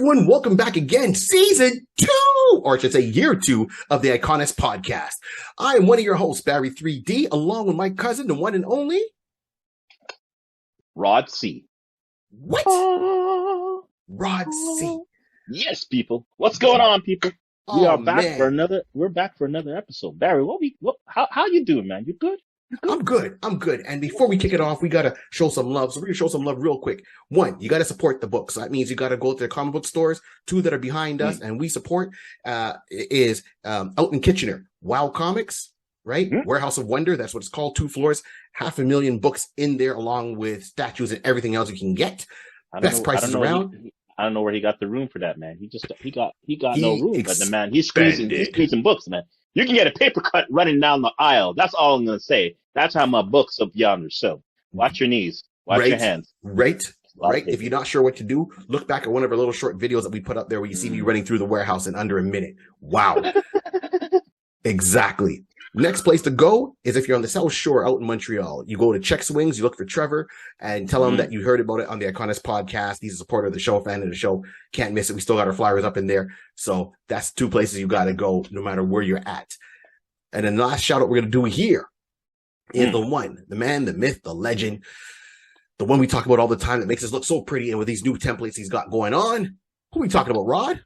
everyone, welcome back again, season 2, or I should say year 2 of the Iconist podcast. I am one of your hosts, Barry 3D, along with my cousin, the one and only... Rod C. What? Rod C. Yes, people. What's going on, people? We are back man. for another. We're back for another episode. Barry, how you doing, man? You good? I'm good. And before we kick it off, we got to show some love. So we're going to show some love real quick. 1, you got to support the books. So that means you got to go to the comic book stores. 2 that are behind us and we support is out in Kitchener. Wow Comics, right? Warehouse of Wonder. That's what it's called. 2 floors, 500,000 books in there, along with statues and everything else you can get. Best prices around. I don't know where he got the room for that, man. He got no room, but the man, he's squeezing books, man. You can get a paper cut running down the aisle. That's all I'm going to say. That's how my book's up yonder. So watch your knees. Watch your hands. Right. If you're not sure what to do, look back at one of our little short videos that we put up there where you see me running through the warehouse in under a minute. Wow. Exactly. Next place to go is if you're on the South Shore out in Montreal. You go to Check Swings, you look for Trevor, and tell him that you heard about it on the Iconist podcast. He's a supporter of the show, fan of the show. Can't miss it. We still got our flyers up in there. So that's 2 places you got to go no matter where you're at. And then the last shout out we're going to do here is the one, the man, the myth, the legend, the one we talk about all the time that makes us look so pretty. And with these new templates he's got going on, who are we talking about, Rod?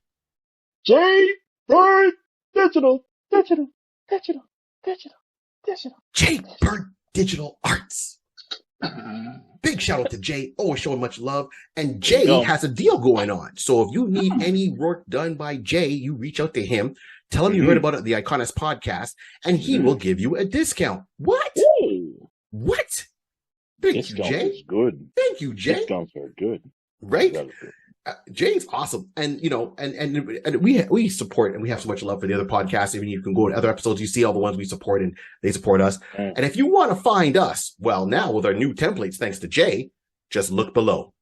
J. Bird Digital. J. Bird Digital Arts. Big shout out to Jay, always showing much love. And Jay has a deal going on. So if you need any work done by Jay, you reach out to him, tell him you heard about it, the Iconist podcast, and he will give you a discount. What? Ooh. What? Thank you, Jay. Is good. Thank you, Jay. Discounts are good. Right? Jay's awesome. And, you know, and we support and we have so much love for the other podcasts. Even you can go to other episodes, you see all the ones we support and they support us. And if you want to find us, well, now with our new templates, thanks to Jay, just look below.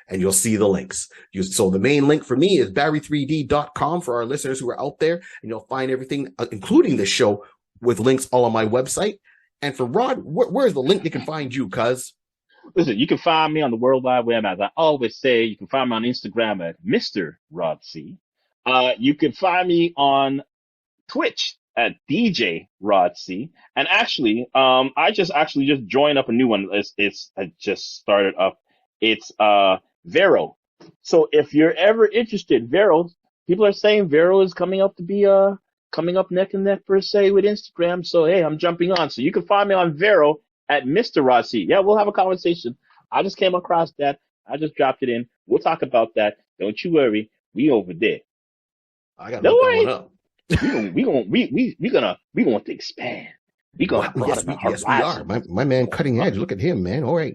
And you'll see the links. So the main link for me is barry3d.com for our listeners who are out there, and you'll find everything, including this show, with links all on my website. And for Rod, where's the link they can find you, cuz? Listen, you can find me on the World Wide Web, as I always say. You can find me on Instagram at Mr. Rod C. You can find me on Twitch at DJ Rod C. And actually, I just joined up a new one. I just started up. It's Vero. So if you're ever interested, Vero, people are saying Vero is coming up to be coming up neck and neck per se with Instagram. So hey, I'm jumping on. So you can find me on Vero at Mr. Rod C. Yeah, we'll have a conversation. I just came across that. I just dropped it in. We'll talk about that. Don't you worry. We over there. I got to look that one up. We want to expand. We gonna yes, we are. My man, cutting edge. Look at him, man. All right,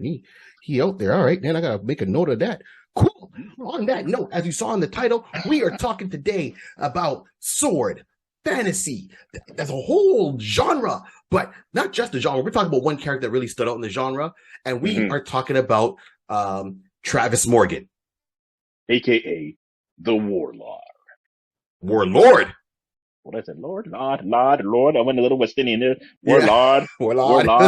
he out there. All right, then I gotta make a note of that. Cool. On that note, as you saw in the title, we are talking today about sword fantasy. There's a whole genre, but not just the genre. We're talking about one character that really stood out in the genre, and we are talking about Travis Morgan, aka the Warlord. Warlord. What is it? Lord. I went a little West Indian there. Warlord. Lord. Right?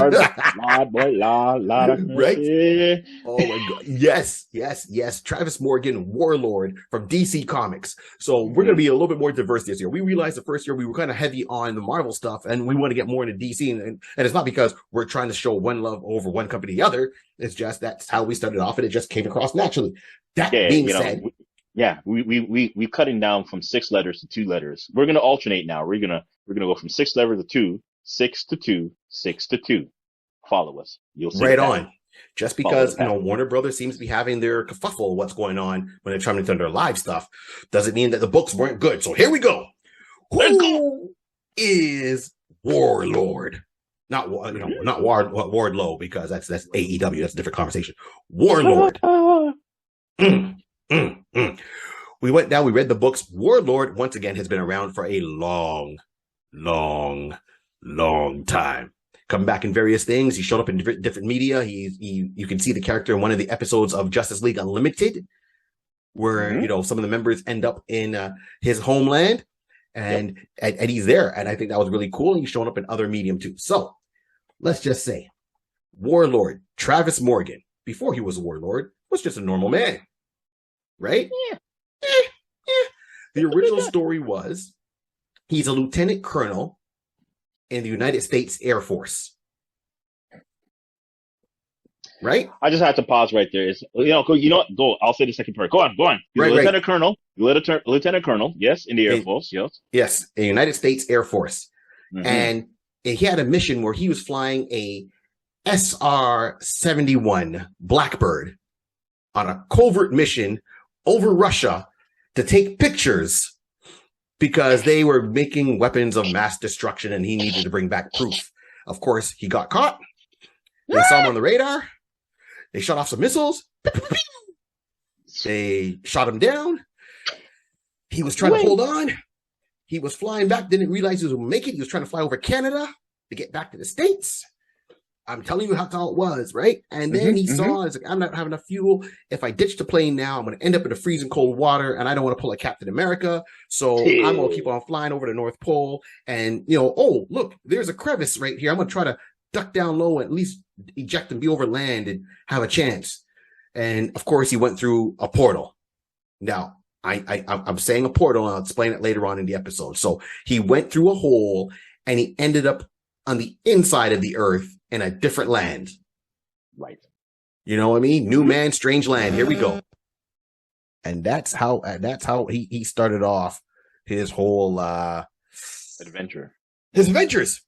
Oh my God. Yes. Travis Morgan, Warlord from DC Comics. So we're going to be a little bit more diverse this year. We realized the first year we were kind of heavy on the Marvel stuff, and we want to get more into DC. And it's not because we're trying to show one love over one company or the other. It's just that's how we started off, and it just came across naturally. That being said. We're cutting down from 6 letters to 2 letters. We're gonna alternate now. We're gonna go from 6 letters to 2, 6 to 2, 6 to 2. Follow us. You'll see. Right on. Just because Warner Brothers seems to be having their kerfuffle of what's going on when they're trying to do their live stuff, doesn't mean that the books weren't good. So here we go. Who is Warlord? Not Wardlow, because that's AEW. That's a different conversation. Warlord. We went down, we read the books. Warlord, once again, has been around for a long time. Coming back in various things. He showed up in different media. You can see the character in one of the episodes of Justice League Unlimited, where, some of the members end up in his homeland, and he's there. And I think that was really cool. And he's showing up in other medium too. So let's just say Warlord, Travis Morgan, before he was a Warlord, was just a normal man. right? Yeah. The original story was he's a lieutenant colonel in the United States Air Force. Right? I just had to pause right there. It's, go. I'll say the second part. Go on. He's a lieutenant colonel. Lieutenant colonel, yes, in the Air Force, yes. Yes, the United States Air Force. Mm-hmm. And he had a mission where he was flying a SR-71 Blackbird on a covert mission over Russia to take pictures because they were making weapons of mass destruction and he needed to bring back proof. Of course, he got caught. They saw him on the radar. They shot off some missiles. They shot him down. He was trying to hold on. He was flying back, didn't realize he was going to make it. He was trying to fly over Canada to get back to the States. I'm telling you how it was, right? And then he saw, it's like, I'm not having enough fuel. If I ditch the plane now, I'm going to end up in the freezing cold water, and I don't want to pull a Captain America. So I'm going to keep on flying over the North Pole. And, oh, look, there's a crevice right here. I'm going to try to duck down low, at least eject and be over land and have a chance. And of course, he went through a portal. Now, I'm saying a portal, and I'll explain it later on in the episode. So he went through a hole and he ended up on the inside of the earth in a different land. Right. You know what I mean? New man, strange land. Here we go. And that's how he started off his whole adventure. His adventures.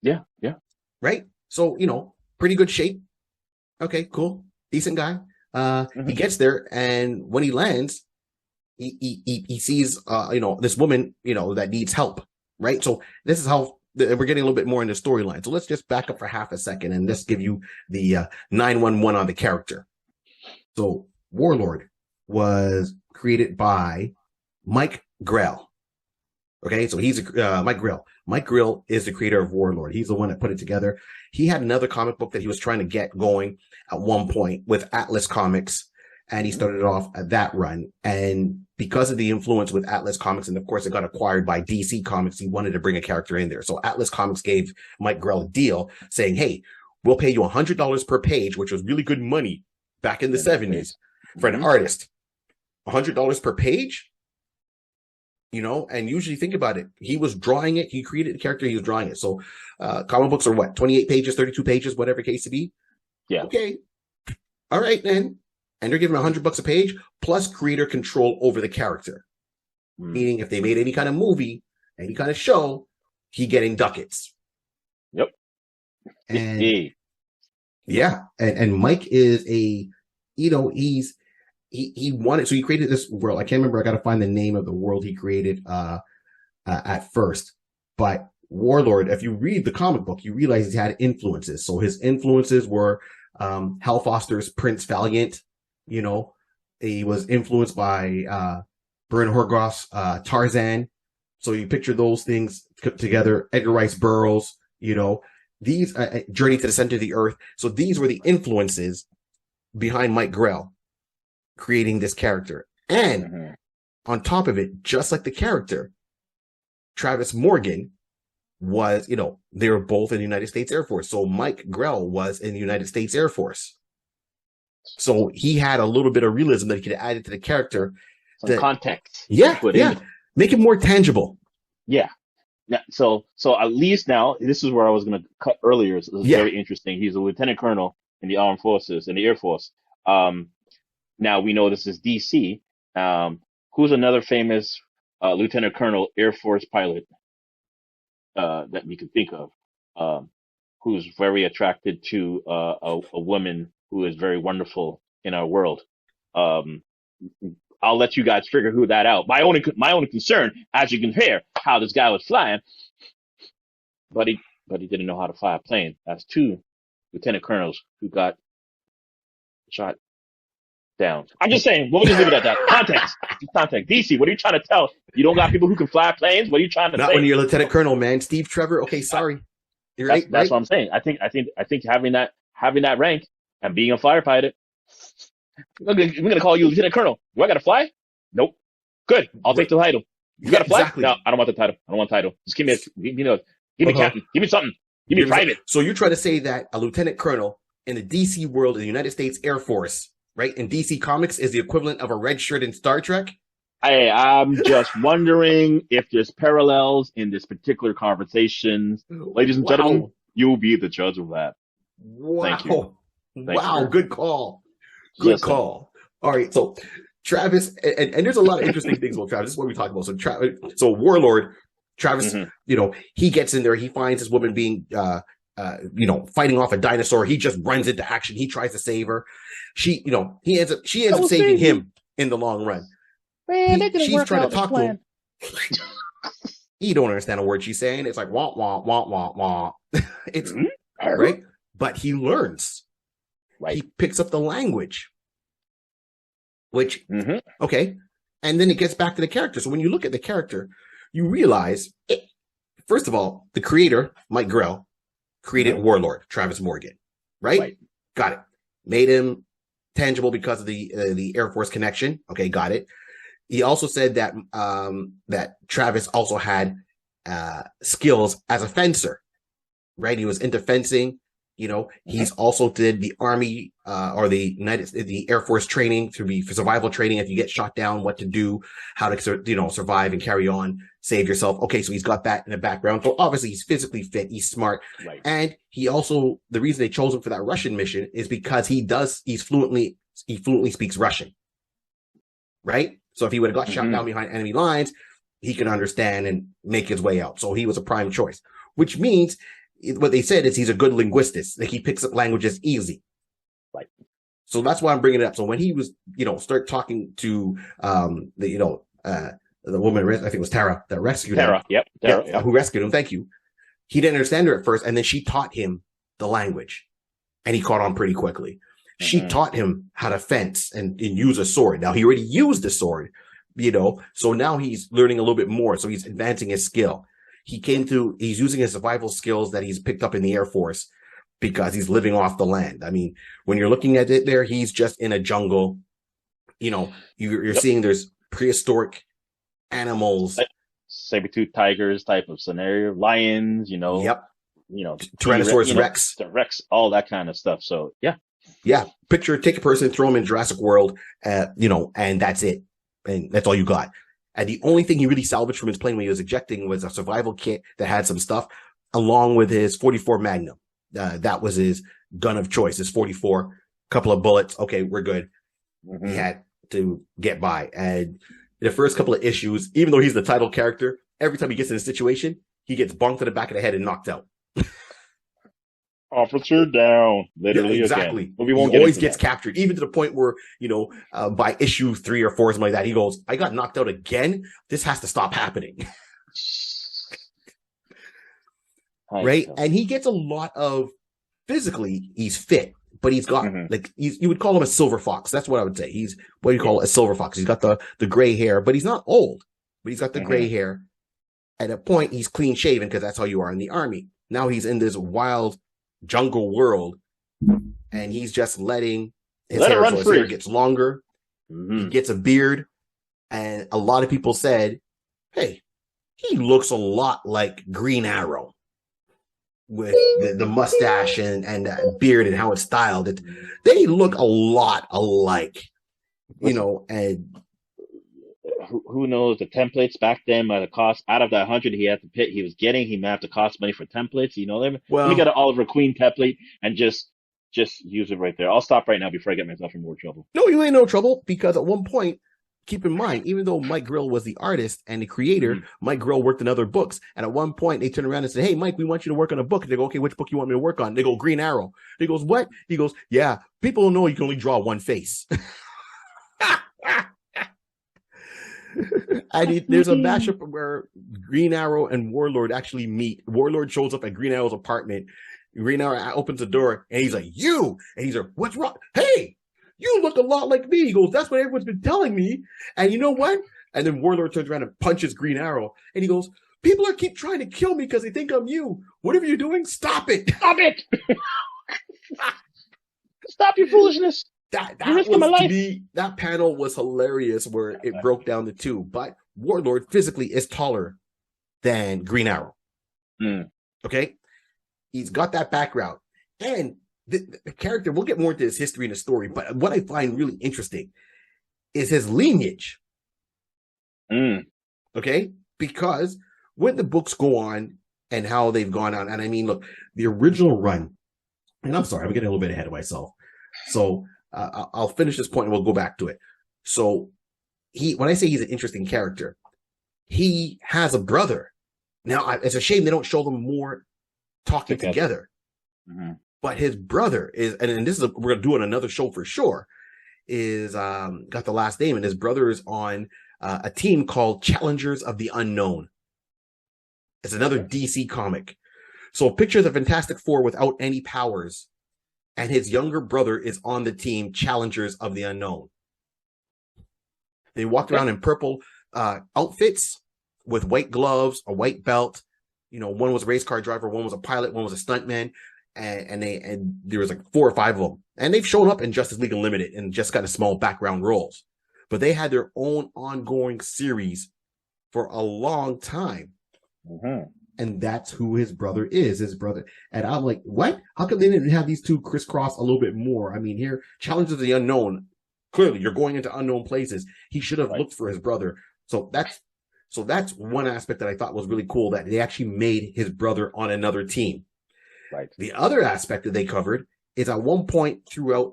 Yeah. Right? So, pretty good shape. Okay, cool. Decent guy. He gets there, and when he lands, he sees this woman, that needs help. Right? So this is how we're getting a little bit more into storyline. So let's just back up for half a second and just give you the 911 on the character. So Warlord was created by Mike Grell. Okay, so he's Mike Grell. Mike Grell is the creator of Warlord. He's the one that put it together. He had another comic book that he was trying to get going at one point with Atlas Comics, and he started off at that run. And because of the influence with Atlas Comics, and of course it got acquired by DC Comics, he wanted to bring a character in there. So Atlas Comics gave Mike Grell a deal saying, hey, we'll pay you $100 per page, which was really good money back in the 70s for an artist. $100 per page? And usually think about it. He was drawing it. He created the character. He was drawing it. So comic books are what? 28 pages, 32 pages, whatever case to be. Yeah. Okay. All right, then. And they're giving him $100 a page plus creator control over the character. Meaning if they made any kind of movie, any kind of show, he getting ducats. Yep. And yeah. And Mike is he wanted, so he created this world. I can't remember. I got to find the name of the world he created at first. But Warlord, if you read the comic book, you realize he had influences. So his influences were Hal Foster's Prince Valiant. He was influenced by Bern Horgoth's Tarzan. So you picture those things together. Edgar Rice Burroughs, these Journey to the Center of the Earth. So these were the influences behind Mike Grell creating this character. And on top of it, just like the character, Travis Morgan was, they were both in the United States Air Force. So Mike Grell was in the United States Air Force. So he had a little bit of realism that he could add to the character. Some context. Yeah. Make it more tangible. Yeah. So at least now, this is where I was going to cut earlier. So this is very interesting. He's a lieutenant colonel in the armed forces, in the Air Force. Now we know this is DC. Who's another famous lieutenant colonel Air Force pilot that we can think of, who's very attracted to a woman who is very wonderful in our world? I'll let you guys figure who that out. My only concern, as you can hear, how this guy was flying, but he didn't know how to fly a plane. That's two lieutenant colonels who got shot down. I'm just saying, we'll just leave it at that. Context. DC, what are you trying to tell? You don't got people who can fly planes? What are you trying to say? Not when you're lieutenant colonel, man. Steve Trevor. Okay, sorry. You're right. That's what I'm saying. I think having that rank and being a fighter pilot, we're gonna call you lieutenant colonel. Do I gotta fly? Nope. Good. I'll take the title. You gotta fly? Exactly. No, I don't want the title. I don't want the title. Just give me captain. Give me something. Give me private. So you're trying to say that a lieutenant colonel in the DC world, in the United States Air Force, right? In DC Comics is the equivalent of a red shirt in Star Trek. I'm just wondering if there's parallels in this particular conversation. Ladies and gentlemen, you'll be the judge of that. Wow. Thank you. Wow. Good call. Good call. All right. So Travis, and there's a lot of interesting things about Travis. This is what we talk about. So Warlord, Travis, he gets in there. He finds this woman being, fighting off a dinosaur. He just runs into action. He tries to save her. She ends up saving him in the long run. Man, she's trying to talk to him. He don't understand a word she's saying. It's like wah wah wah wah wah. It's right, but he learns. Right, he picks up the language. Which okay, and then it gets back to the character. So when you look at the character, you realize, first of all, the creator Mike Grell created Warlord, Travis Morgan. Right, got it. Made him tangible because of the Air Force connection. Okay, got it. He also said that that Travis also had skills as a fencer, right? He was into fencing. He's also did the Army or the Air Force training to be for survival training. If you get shot down, what to do, how to survive and carry on, save yourself. Okay, so he's got that in the background. So obviously he's physically fit, he's smart, and he also, the reason they chose him for that Russian mission is because he fluently speaks Russian, right? So if he would have got shot down behind enemy lines, he could understand and make his way out. So he was a prime choice, which means what they said is he's a good linguist. Like he picks up languages easy. Right. So that's why I'm bringing it up. So when he was, start talking to, the woman, I think it was Tara that rescued him. Tara. Who rescued him. Thank you. He didn't understand her at first. And then she taught him the language and he caught on pretty quickly. She taught him how to fence and use a sword. Now he already used the sword, so now he's learning a little bit more. So he's advancing his skill. He's using his survival skills that he's picked up in the Air Force because he's living off the land. I mean, when you're looking at it there, he's just in a jungle. You're seeing there's prehistoric animals. Saber-toothed tigers type of scenario, lions, Tyrannosaurus Rex. Rex, all that kind of stuff. So, yeah. Yeah, take a person, throw him in Jurassic World, and that's it. And that's all you got. And the only thing he really salvaged from his plane when he was ejecting was a survival kit that had some stuff, along with his 44 Magnum. That was his gun of choice, his 44, couple of bullets. Okay, we're good. He had to get by. And the first couple of issues, even though he's the title character, every time he gets in a situation, he gets bonked to the back of the head and knocked out. Officer down, literally. Exactly. Again. But we won't he always gets captured, even to the point where, by issue 3 or 4, something like that, he goes, I got knocked out again. This has to stop happening. Right. And he gets a lot of physically, he's fit, but he's got you would call him a silver fox. That's what I would say. He's what you call a silver fox. He's got the gray hair, but he's not old, but he's got the gray hair. At a point, he's clean shaven because that's how you are in the Army. Now he's in this wild jungle world, and he's just letting his hair gets longer. He gets a beard, and a lot of people said, "Hey, he looks a lot like Green Arrow with the mustache and that beard and how it's styled. They look a lot alike, and." Who knows the templates back then might have cost out of that 100 he was getting, he might have to cost money for templates. Let me get an Oliver Queen template and just use it right there. I'll stop right now before I get myself in more trouble. No, you ain't no trouble, because at one point, keep in mind, even though Mike Grell was the artist and the creator, Mike Grell worked in other books. And at one point, they turned around and said, "Hey, Mike, we want you to work on a book." And they go, "Okay, which book you want me to work on?" They go, "Green Arrow." He goes, "What?" He goes, "Yeah, people don't know you can only draw one face." And there's a mashup where Green Arrow and Warlord actually meet. Warlord shows up at Green Arrow's apartment. Green Arrow opens the door and he's like, "You," and he's like, "What's wrong? Hey, you look a lot like me." He goes, "That's what everyone's been telling me. And you know what?" And then Warlord turns around and punches Green Arrow and he goes, "People keep trying to kill me because they think I'm you. Whatever you're doing, stop it. Stop it. Stop your foolishness." That was, to me, that panel was hilarious where it broke down the two. But Warlord physically is taller than Green Arrow. Okay? He's got that background. And the character, we'll get more into his history and his story, but what I find really interesting is his lineage. Okay? Because when the books go on and how they've gone on, and I mean, look, the original run, and I'm sorry, I'm getting a little bit ahead of myself. So I'll finish this point and we'll go back to it. So when I say he's an interesting character, he has a brother. Now, it's a shame they don't show them more talking together. Mm-hmm. But his brother is, and this is, we're going to do it on another show for sure, is got the last name, and his brother is on a team called Challengers of the Unknown. It's another DC comic. So picture the Fantastic Four without any powers, and his younger brother is on the team Challengers of the Unknown. They walked around in purple outfits with white gloves, a white belt. You know, one was a race car driver, one was a pilot, one was a stuntman, and there was like 4 or 5 of them. And they've shown up in Justice League Unlimited and just got a small background roles. But they had their own ongoing series for a long time. Mm-hmm. And that's who his brother is, his brother. And I'm like, what? How come they didn't have these two crisscross a little bit more? I mean, here, Challenge of the Unknown. Clearly, you're going into unknown places. He should have looked for his brother. So that's one aspect that I thought was really cool, that they actually made his brother on another team. Right. The other aspect that they covered is at one point throughout,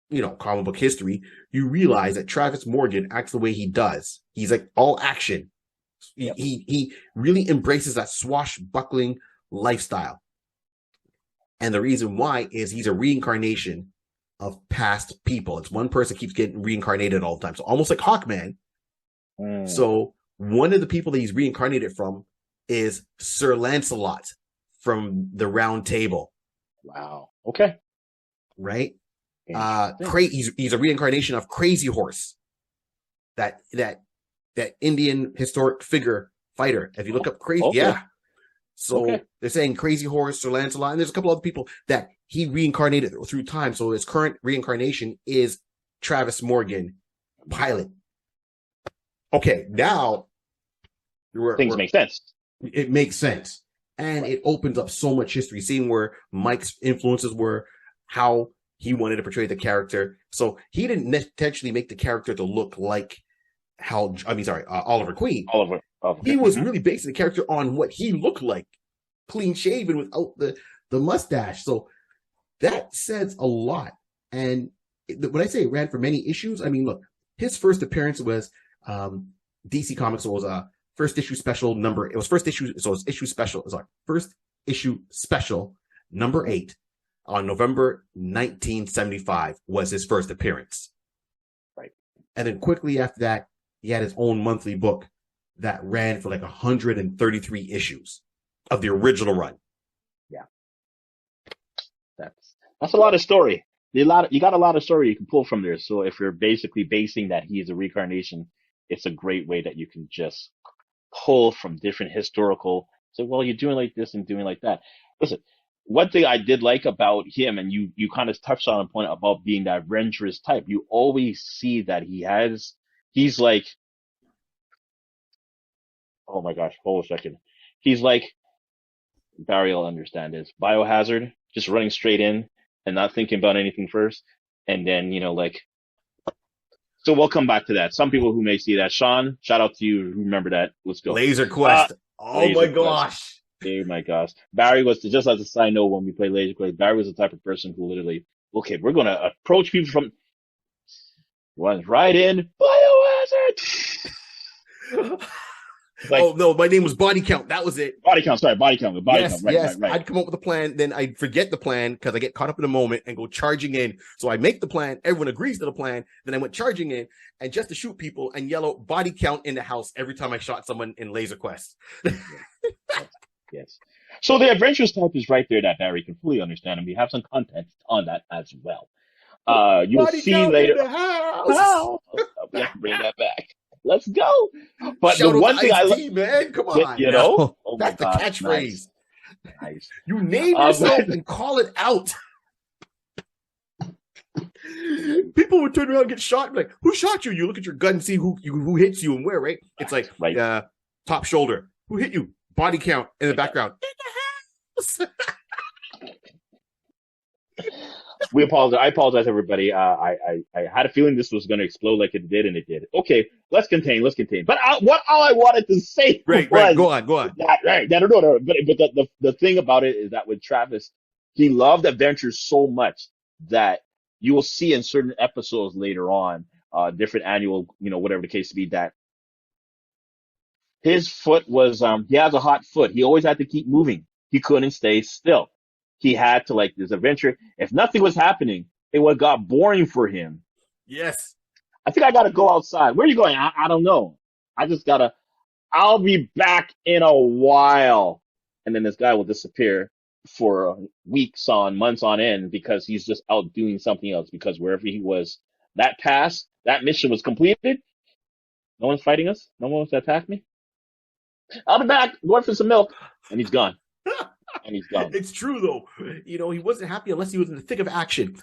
you know, comic book history, you realize that Travis Morgan acts the way he does. He's like all action. Yep. He really embraces that swashbuckling lifestyle. And the reason why is he's a reincarnation of past people. It's one person keeps getting reincarnated all the time. So almost like Hawkman. So one of the people that he's reincarnated from is Sir Lancelot from the Round Table. Wow. Okay. Right? He's a reincarnation of Crazy Horse. That Indian historic figure fighter. If you look up Crazy, yeah. So they're saying Crazy Horse, Sir Lancelot, and there's a couple other people that he reincarnated through time. So his current reincarnation is Travis Morgan, pilot. Okay, now things make sense. It makes sense. And it opens up so much history, seeing where Mike's influences were, how he wanted to portray the character. So he didn't intentionally make the character to look like Oliver Queen. Oliver. He was really basing the character on what he looked like, clean shaven without the mustache. So that says a lot. And when I say it ran for many issues, I mean, look, his first appearance was DC Comics. So it was a first issue special number. It was first issue. So it was issue special. It was like first issue special number 8 on November 1975 was his first appearance. Right. And then quickly after that, he had his own monthly book that ran for like 133 issues of the original run. Yeah. That's a lot of story. You got a lot of story you can pull from there. So if you're basically basing that he is a reincarnation, it's a great way that you can just pull from different historical. So, well, you're doing like this and doing like that. Listen, one thing I did like about him, and you kind of touched on a point about being that adventurous type, you always see that he's like, oh my gosh, hold a second. He's like, Barry will understand this, Biohazard, just running straight in and not thinking about anything first. And then, so we'll come back to that. Some people who may see that. Sean, shout out to you. Remember that. Let's go. Laser Quest. My gosh. Oh my gosh. Barry was, just as a side note, when we play Laser Quest, Barry was the type of person who literally, okay, we're going to approach people from, runs right in, Biohazard. Like, oh no, my name was Body Count. That was it. Body Count. Count. Body Count. Right. I'd come up with a plan, then I'd forget the plan because I get caught up in the moment and go charging in. So I make the plan. Everyone agrees to the plan. Then I went charging in and just to shoot people and yell out Body Count in the house every time I shot someone in Laser Quest. Yes. So the adventurous type is right there that Barry can fully understand, and we have some context on that as well. You'll Body see Count later. In the house. We have to bring that back. Let's go. But Shout the one thing I love, man, come on, that's the catchphrase. Nice. You name yourself and call it out. People would turn around and get shot and be like, who shot you? You look at your gun and see who hits you and where, right? It's like top shoulder. Who hit you? Body count in the background. In the house. We apologize. I apologize, everybody. I had a feeling this was going to explode like it did, and it did. Okay, let's contain. Let's contain. But all I wanted to say Right, right. was Go on, go on. that right. No. But the thing about it is that with Travis, he loved adventures so much that you will see in certain episodes later on, different annual, whatever the case to be, that his foot was he has a hot foot. He always had to keep moving. He couldn't stay still. He had to, like, this adventure. If nothing was happening, it would got boring for him. Yes. I think I gotta go outside. Where are you going? I don't know. I just gotta I'll be back in a while. And then this guy will disappear for weeks on, months on end because he's just out doing something else. Because wherever he was, that mission was completed. No one's fighting us. No one wants to attack me. I'll be back, going for some milk. And he's gone. And he's gone. It's true, though. He wasn't happy unless he was in the thick of action.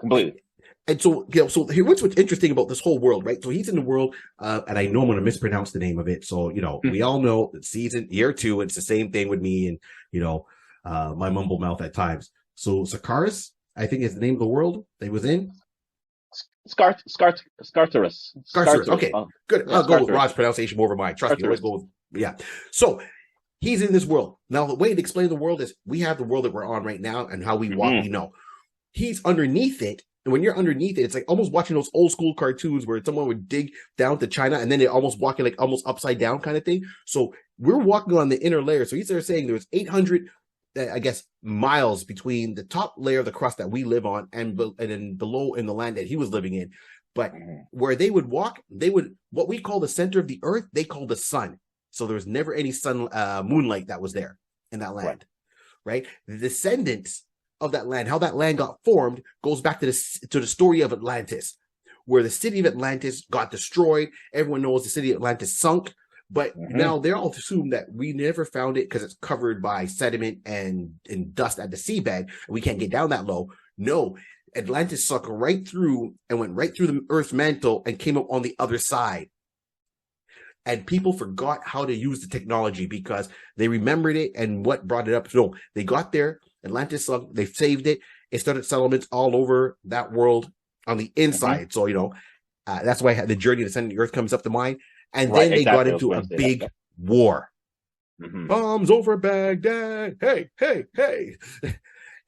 Completely. And so, so here, what's interesting about this whole world, right? So he's in the world, and I know I'm going to mispronounce the name of it. So, we all know that year 2, it's the same thing with me and, my mumble mouth at times. So Skartaris, I think is the name of the world they was in. Skartaris. Okay, good. Yeah, I'll go with Skartaris. Rod's pronunciation over mine. Trust me, always go with, yeah. So he's in this world. Now, the way to explain the world is we have the world that we're on right now and how we walk, we know. He's underneath it. And when you're underneath it, it's like almost watching those old school cartoons where someone would dig down to China and then they're almost walking like almost upside down kind of thing. So we're walking on the inner layer. So he's there saying there's 800, I guess, miles between the top layer of the crust that we live on and then below in the land that he was living in. But where they would walk, what we call the center of the earth, they call the sun. So there was never any moonlight that was there in that land, right? The descendants of that land, how that land got formed, goes back to the story of Atlantis, where the city of Atlantis got destroyed. Everyone knows the city of Atlantis sunk, but now they're all assumed that we never found it because it's covered by sediment and dust at the seabed, and we can't get down that low. No, Atlantis sucked right through and went right through the Earth's mantle and came up on the other side. And people forgot how to use the technology because they remembered it and what brought it up. So they got there. Atlantis sunk, they saved it. It started settlements all over that world on the inside. So, that's why the journey to sending the earth comes up to mind. And then they got into a big war. Bombs over Baghdad. Hey, hey, hey.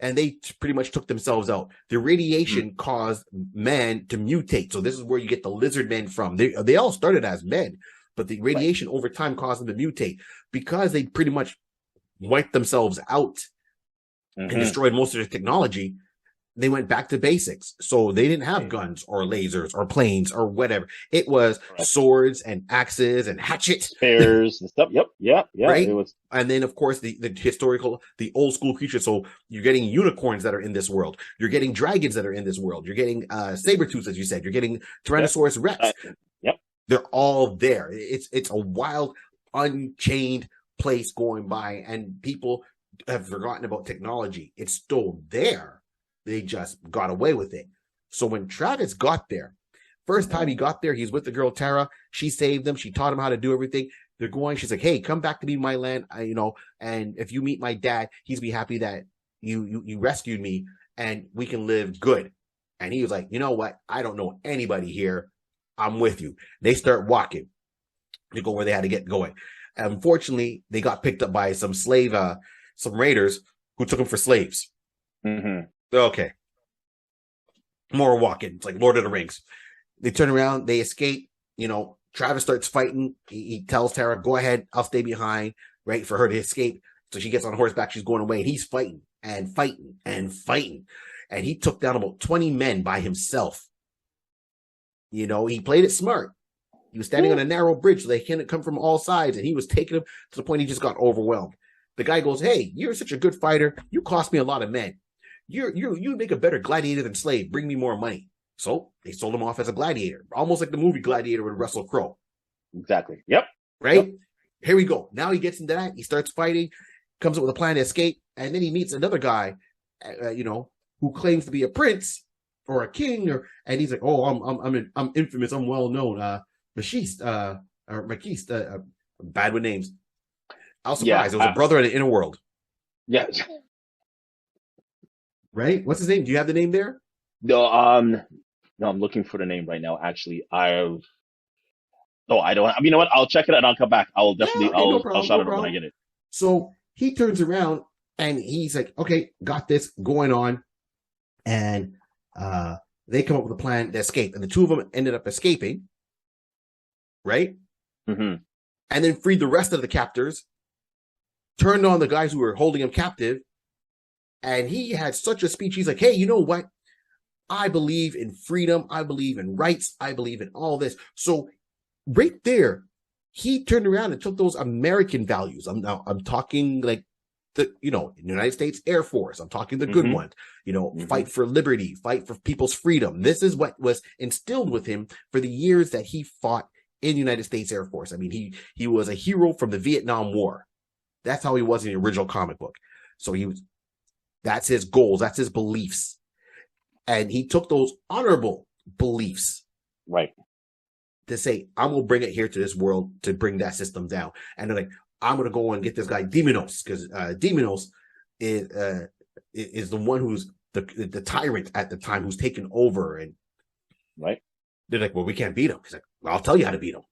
And they pretty much took themselves out. The radiation caused man to mutate. So this is where you get the lizard men from. They all started as men, but the radiation over time caused them to mutate because they pretty much wiped themselves out and destroyed most of their technology. They went back to basics. So they didn't have guns or lasers or planes or whatever. It was swords and axes and hatchets. Spears and stuff. Yep. Yeah. Right. It was. And then, of course, the historical, the old school creatures. So you're getting unicorns that are in this world. You're getting dragons that are in this world. You're getting saber-tooths, as you said. You're getting Tyrannosaurus Rex. They're all there. It's a wild, unchained place going by, and people have forgotten about technology. It's still there. They just got away with it. So when Travis got there, first time he got there, he's with the girl Tara. She saved them. She taught him how to do everything. They're going. She's like, "Hey, come back to me, my land. And if you meet my dad, he's be happy that you rescued me, and we can live good." And he was like, "You know what? I don't know anybody here. I'm with you." They start walking. They go where they had to get going. Unfortunately, they got picked up by some raiders who took them for slaves. Okay. More walking. It's like Lord of the Rings. They turn around. They escape. Travis starts fighting. He tells Tara, "Go ahead. I'll stay behind," right, for her to escape. So she gets on horseback. She's going away. And he's fighting and fighting and fighting. And he took down about 20 men by himself. He played it smart. He was standing on a narrow bridge, so they couldn't come from all sides. And he was taking them to the point he just got overwhelmed. The guy goes, "Hey, you're such a good fighter. You cost me a lot of men. You make a better gladiator than slave. Bring me more money." So they sold him off as a gladiator, almost like the movie Gladiator with Russell Crowe. Exactly. Yep. Right? Yep. Here we go. Now he gets into that. He starts fighting, comes up with a plan to escape, and then he meets another guy, who claims to be a prince or a king, and he's like, "Oh, I'm infamous. I'm well known. Machiste, bad with names." I was surprised. It was a brother in the inner world. Yeah. right? What's his name? Do you have the name there? No, no, I'm looking for the name right now. Actually, no, I don't. You know what? I'll check it out and I'll come back. Yeah, okay, no I'll problem, shout no it out when I problem. get it. So he turns around and he's like, okay, got this going on. And they come up with a plan to escape. And the two of them ended up escaping, right? Mm-hmm. And then freed the rest of the captors, turned on the guys who were holding him captive. And he had such a speech. He's like, hey, you know what? I believe in freedom. I believe in rights. I believe in all this. So right there, he turned around and took those American values. I'm talking like the United States Air Force. I'm talking the good ones. Fight for liberty, fight for people's freedom. This is what was instilled with him for the years that he fought in the United States Air Force. I mean, he was a hero from the Vietnam War. That's how he was in the original comic book. So that's his goals, that's his beliefs. And he took those honorable beliefs, right, to say, I'm going to bring it here to this world to bring that system down. And they're like, I'm going to go and get this guy Demonos, because Demonos is the one who's the tyrant at the time, who's taken over. And right, they're like, well, we can't beat him. He's like, well, I'll tell you how to beat him.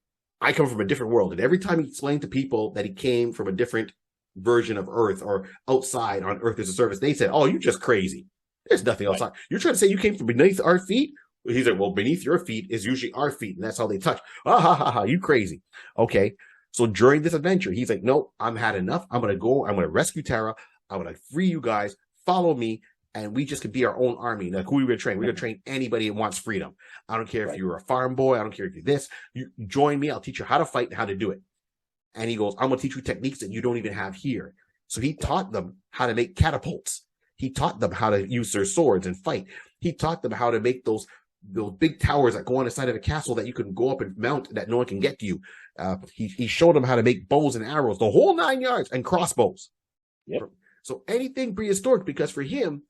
I come from a different world. And every time he explained to people that he came from a different version of Earth, or outside on Earth as a service, they said, oh, you're just crazy. There's nothing outside. Right. You're trying to say you came from beneath our feet? He's like, well, beneath your feet is usually our feet, and that's how they touch. Ah, ha, ha, ha, you crazy. Okay. So during this adventure, he's like, no, I'm had enough. I'm going to rescue Tara. I'm going to free you guys. Follow me. And we just could be our own army. Like, who are we going to train? We're going to train anybody who wants freedom. I don't care if you're a farm boy. I don't care if you're this. You join me. I'll teach you how to fight and how to do it. And he goes, I'm going to teach you techniques that you don't even have here. So he taught them how to make catapults. He taught them how to use their swords and fight. He taught them how to make those big towers that go on the side of a castle that you can go up and mount, that no one can get to you. He showed them how to make bows and arrows, the whole 9 yards, and crossbows. Yep. So anything prehistoric, because for him,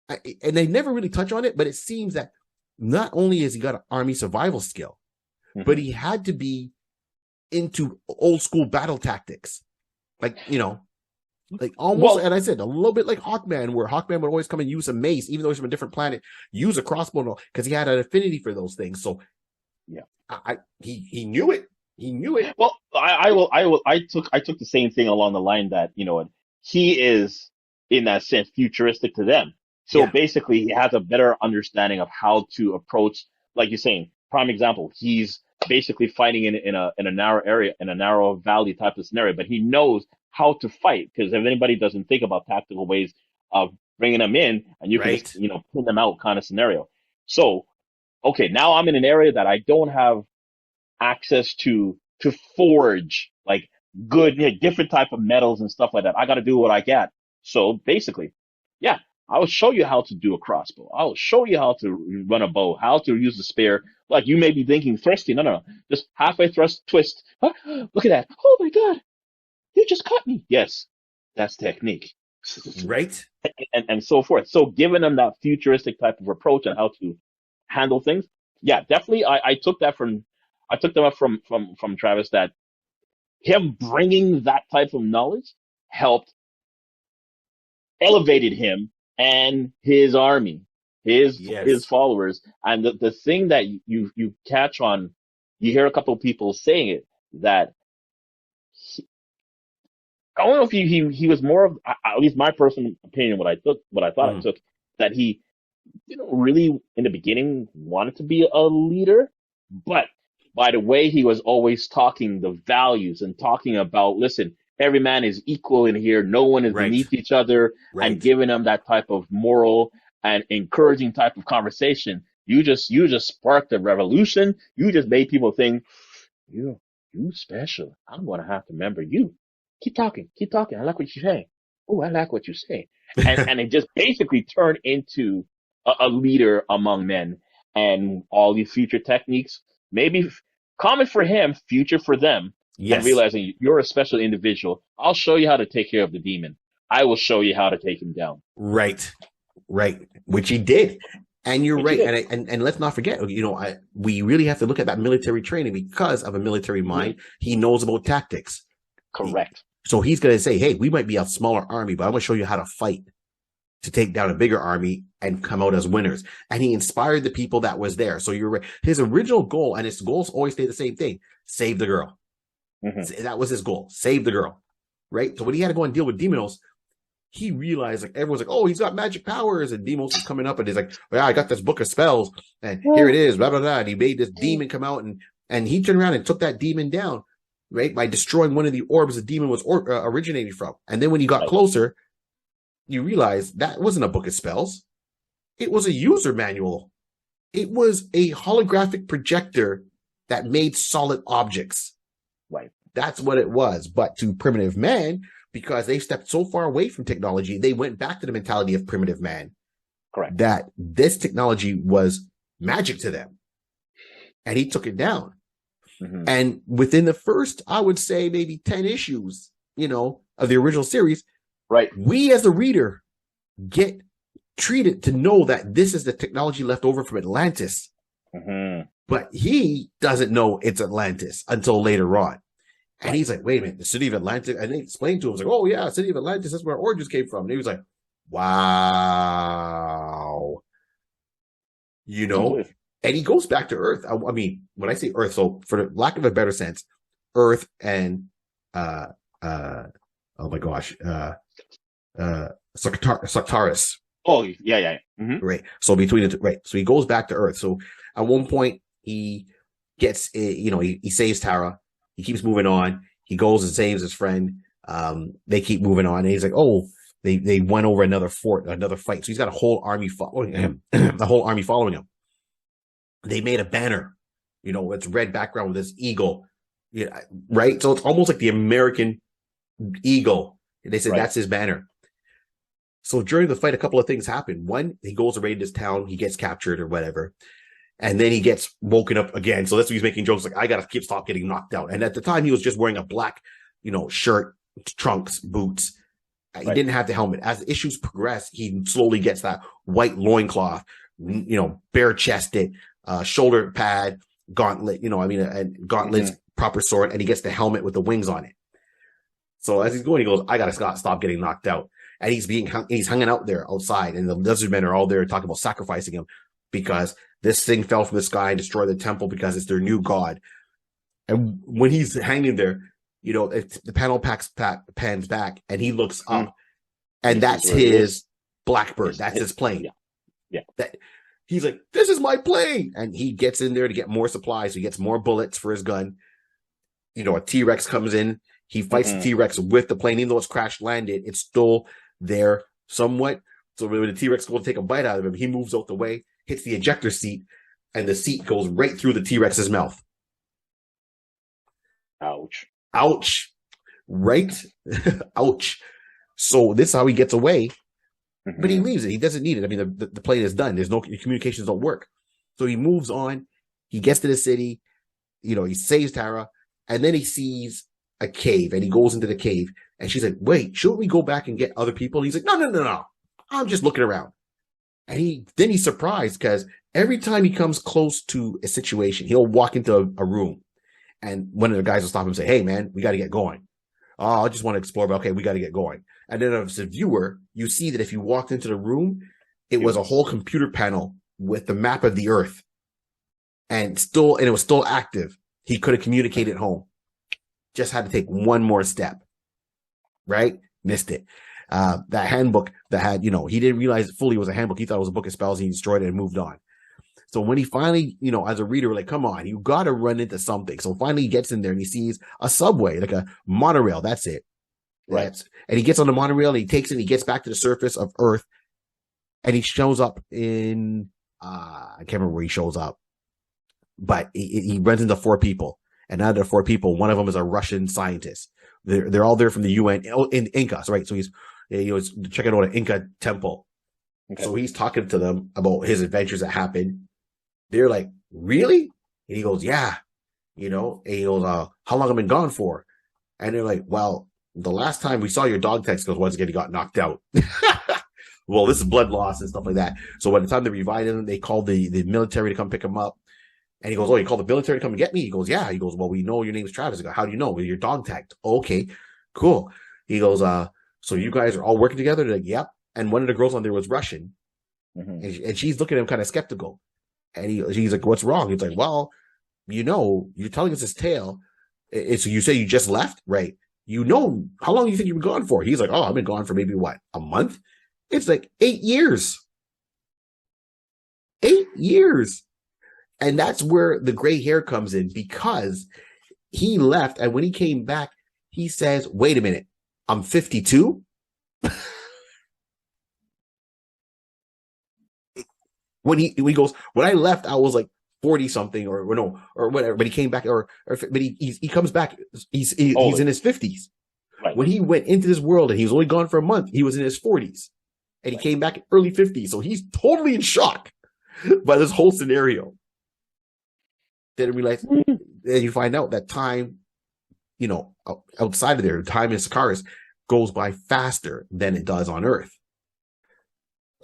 and they never really touch on it, but it seems that not only has he got an army survival skill, but he had to be into old school battle tactics. Like almost, and I said a little bit like Hawkman, where Hawkman would always come and use a mace, even though he's from a different planet, use a crossbow, because he had an affinity for those things. So yeah, he knew it. He knew it. Well, I took the same thing along the line that, he is in that sense futuristic to them. So basically he has a better understanding of how to approach, like you're saying, prime example, he's basically fighting in a narrow area, in a narrow valley type of scenario, but he knows how to fight, because if anybody doesn't think about tactical ways of bringing them in, and you can just, pin them out kind of scenario. So, okay, now I'm in an area that I don't have access to forge like good, different type of metals and stuff like that. I got to do what I got. So basically, yeah, I will show you how to do a crossbow. I will show you how to run a bow, how to use the spear. Like, you may be thinking thrusting. No. Just halfway thrust, twist. Huh? Look at that. Oh my God. You just caught me. Yes, that's technique. Right. And so forth. So giving them that futuristic type of approach on how to handle things. Yeah, definitely. I took them up from Travis, that him bringing that type of knowledge helped elevated him and his army, his followers. And the thing that you catch on, you hear a couple of people saying it, that I don't know if he was more of, at least my personal opinion, what I thought I took, that he, really in the beginning wanted to be a leader, but by the way he was always talking the values and talking about, listen, every man is equal in here, no one is beneath each other, and giving them that type of moral and encouraging type of conversation, you just sparked a revolution. You just made people think, you special. I'm gonna have to remember you. Keep talking. I like what you're saying. Oh, I like what you say. And it just basically turned into a leader among men, and all these future techniques, maybe common for him, future for them. Yes. And realizing you're a special individual. I'll show you how to take care of the demon. I will show you how to take him down. Right. Which he did. And you're right. And let's not forget, we really have to look at that military training, because of a military mind. He knows about tactics. Correct. So he's going to say, hey, we might be a smaller army, but I'm going to show you how to fight. to take down a bigger army and come out as winners. And he inspired the people that was there. So you're right. His original goal, and his goals always stay the same thing: save the girl. That was his goal: save the girl. Right. So when he had to go and deal with Demonos, he realized, like, everyone's like, oh, he's got magic powers, and Demonos is coming up, and he's like, well, I got this book of spells, and here it is, blah blah blah. And he made this demon come out, and he turned around and took that demon down, right, by destroying one of the orbs the demon was originating from. And then when he got closer, you realize that wasn't a book of spells; it was a user manual. It was a holographic projector that made solid objects. Right. That's what it was. But to primitive man, because they stepped so far away from technology, they went back to the mentality of primitive man. Correct. That this technology was magic to them. And he took it down. And within the first, I would say, maybe 10 issues, of the original series, right, we as the reader get treated to know that this is the technology left over from Atlantis. But he doesn't know it's Atlantis until later on. And he's like, wait a minute, the city of Atlantis. And they explained to him, like, oh yeah, city of Atlantis, that's where our origins came from. And he was like, wow. And he goes back to Earth. I mean, when I say Earth, so for the lack of a better sense, Earth and oh my gosh, Skartaris. Oh yeah. Right. So between the two, right. So he goes back to Earth. So at one point he gets, he saves Tara. He keeps moving on. He goes and saves his friend. They keep moving on. And he's like, oh, they went over another fort, another fight. So he's got a whole army following him. They made a banner, it's red background with this eagle, right? So it's almost like the American eagle. They said that's his banner. So during the fight, a couple of things happen. One, he goes to raid this town. He gets captured or whatever. And then he gets woken up again. So that's what he's making jokes like, I got to stop getting knocked out. And at the time, he was just wearing a black, shirt, trunks, boots. He didn't have the helmet. As the issues progress, he slowly gets that white loincloth, bare chested, shoulder pad, gauntlet, and gauntlets, proper sword. And he gets the helmet with the wings on it. So as he's going, he goes, I got to stop getting knocked out. And he's hanging out there outside. And the lizard men are all there talking about sacrificing him because this thing fell from the sky and destroyed the temple because it's their new god. And when he's hanging there, the panel pans back and he looks up and that's his Blackbird. That's his plane. Yeah. That he's like, this is my plane. And he gets in there to get more supplies. So he gets more bullets for his gun. A T-Rex comes in. He fights the T-Rex with the plane. Even though it's crash landed, it's still there somewhat. So when the T-Rex goes to take a bite out of him, he moves out the way, hits the ejector seat, and the seat goes right through the T-Rex's mouth. Ouch. Right? Ouch. So this is how he gets away. But he leaves it. He doesn't need it. I mean, the plane is done. There's no communications don't work. So he moves on. He gets to the city. He saves Tara. And then he sees a cave and he goes into the cave. And she's like, wait, shouldn't we go back and get other people? And he's like, no. I'm just looking around. And he's surprised because every time he comes close to a situation, he'll walk into a room and one of the guys will stop him and say, hey man, we got to get going. Oh, I just want to explore, but okay, we got to get going. And then as a viewer, you see that if you walked into the room, it was a whole computer panel with the map of the earth and it was still active. He could have communicated home. Just had to take one more step, right? Missed it. That handbook that had, he didn't realize it fully was a handbook. He thought it was a book of spells. He destroyed it and moved on. So when he finally, as a reader, we're like, come on, you got to run into something. So finally he gets in there and he sees a subway, like a monorail. That's it. Right. And he gets on the monorail and he takes it and he gets back to the surface of Earth and he shows up in, I can't remember where he shows up, but he runs into 4 people. And out of the 4 people, one of them is a Russian scientist. They're all there from the UN in Inca. So, right. So he's checking out an Inca temple. Okay. So he's talking to them about his adventures that happened. They're like, really? And he goes, yeah. And he goes, how long have I been gone for? And they're like, well, the last time we saw your dog text goes, once again, he got knocked out. Well, this is blood loss and stuff like that. So by the time they revived him, they called the military to come pick him up. And he goes, oh, you called the military to come and get me? He goes, yeah. He goes, well, we know your name is Travis. I go, how do you know? Well, your dog tagged. Okay, cool. He goes, so you guys are all working together? They're like, yep. and one of the girls on there was Russian, and she's looking at him kind of skeptical, and he's like, "What's wrong?" He's like, "Well, you're telling us this tale. So you say you just left, right? How long do you think you've been gone for?" He's like, "Oh, I've been gone for maybe what, a month?" It's like 8 years. 8 years. And that's where the gray hair comes in, because he left, and when he came back, he says, "Wait a minute, I'm 52?" When he goes, "When I left, I was like 40 something or no, or whatever," but he came back but he comes back, he's in his 50s. Right. When he went into this world and he was only gone for a month, he was in his 40s, and he came back early 50s. So he's totally in shock by this whole scenario. Then realize, then you find out that time, outside of there, time in Skartaris goes by faster than it does on Earth.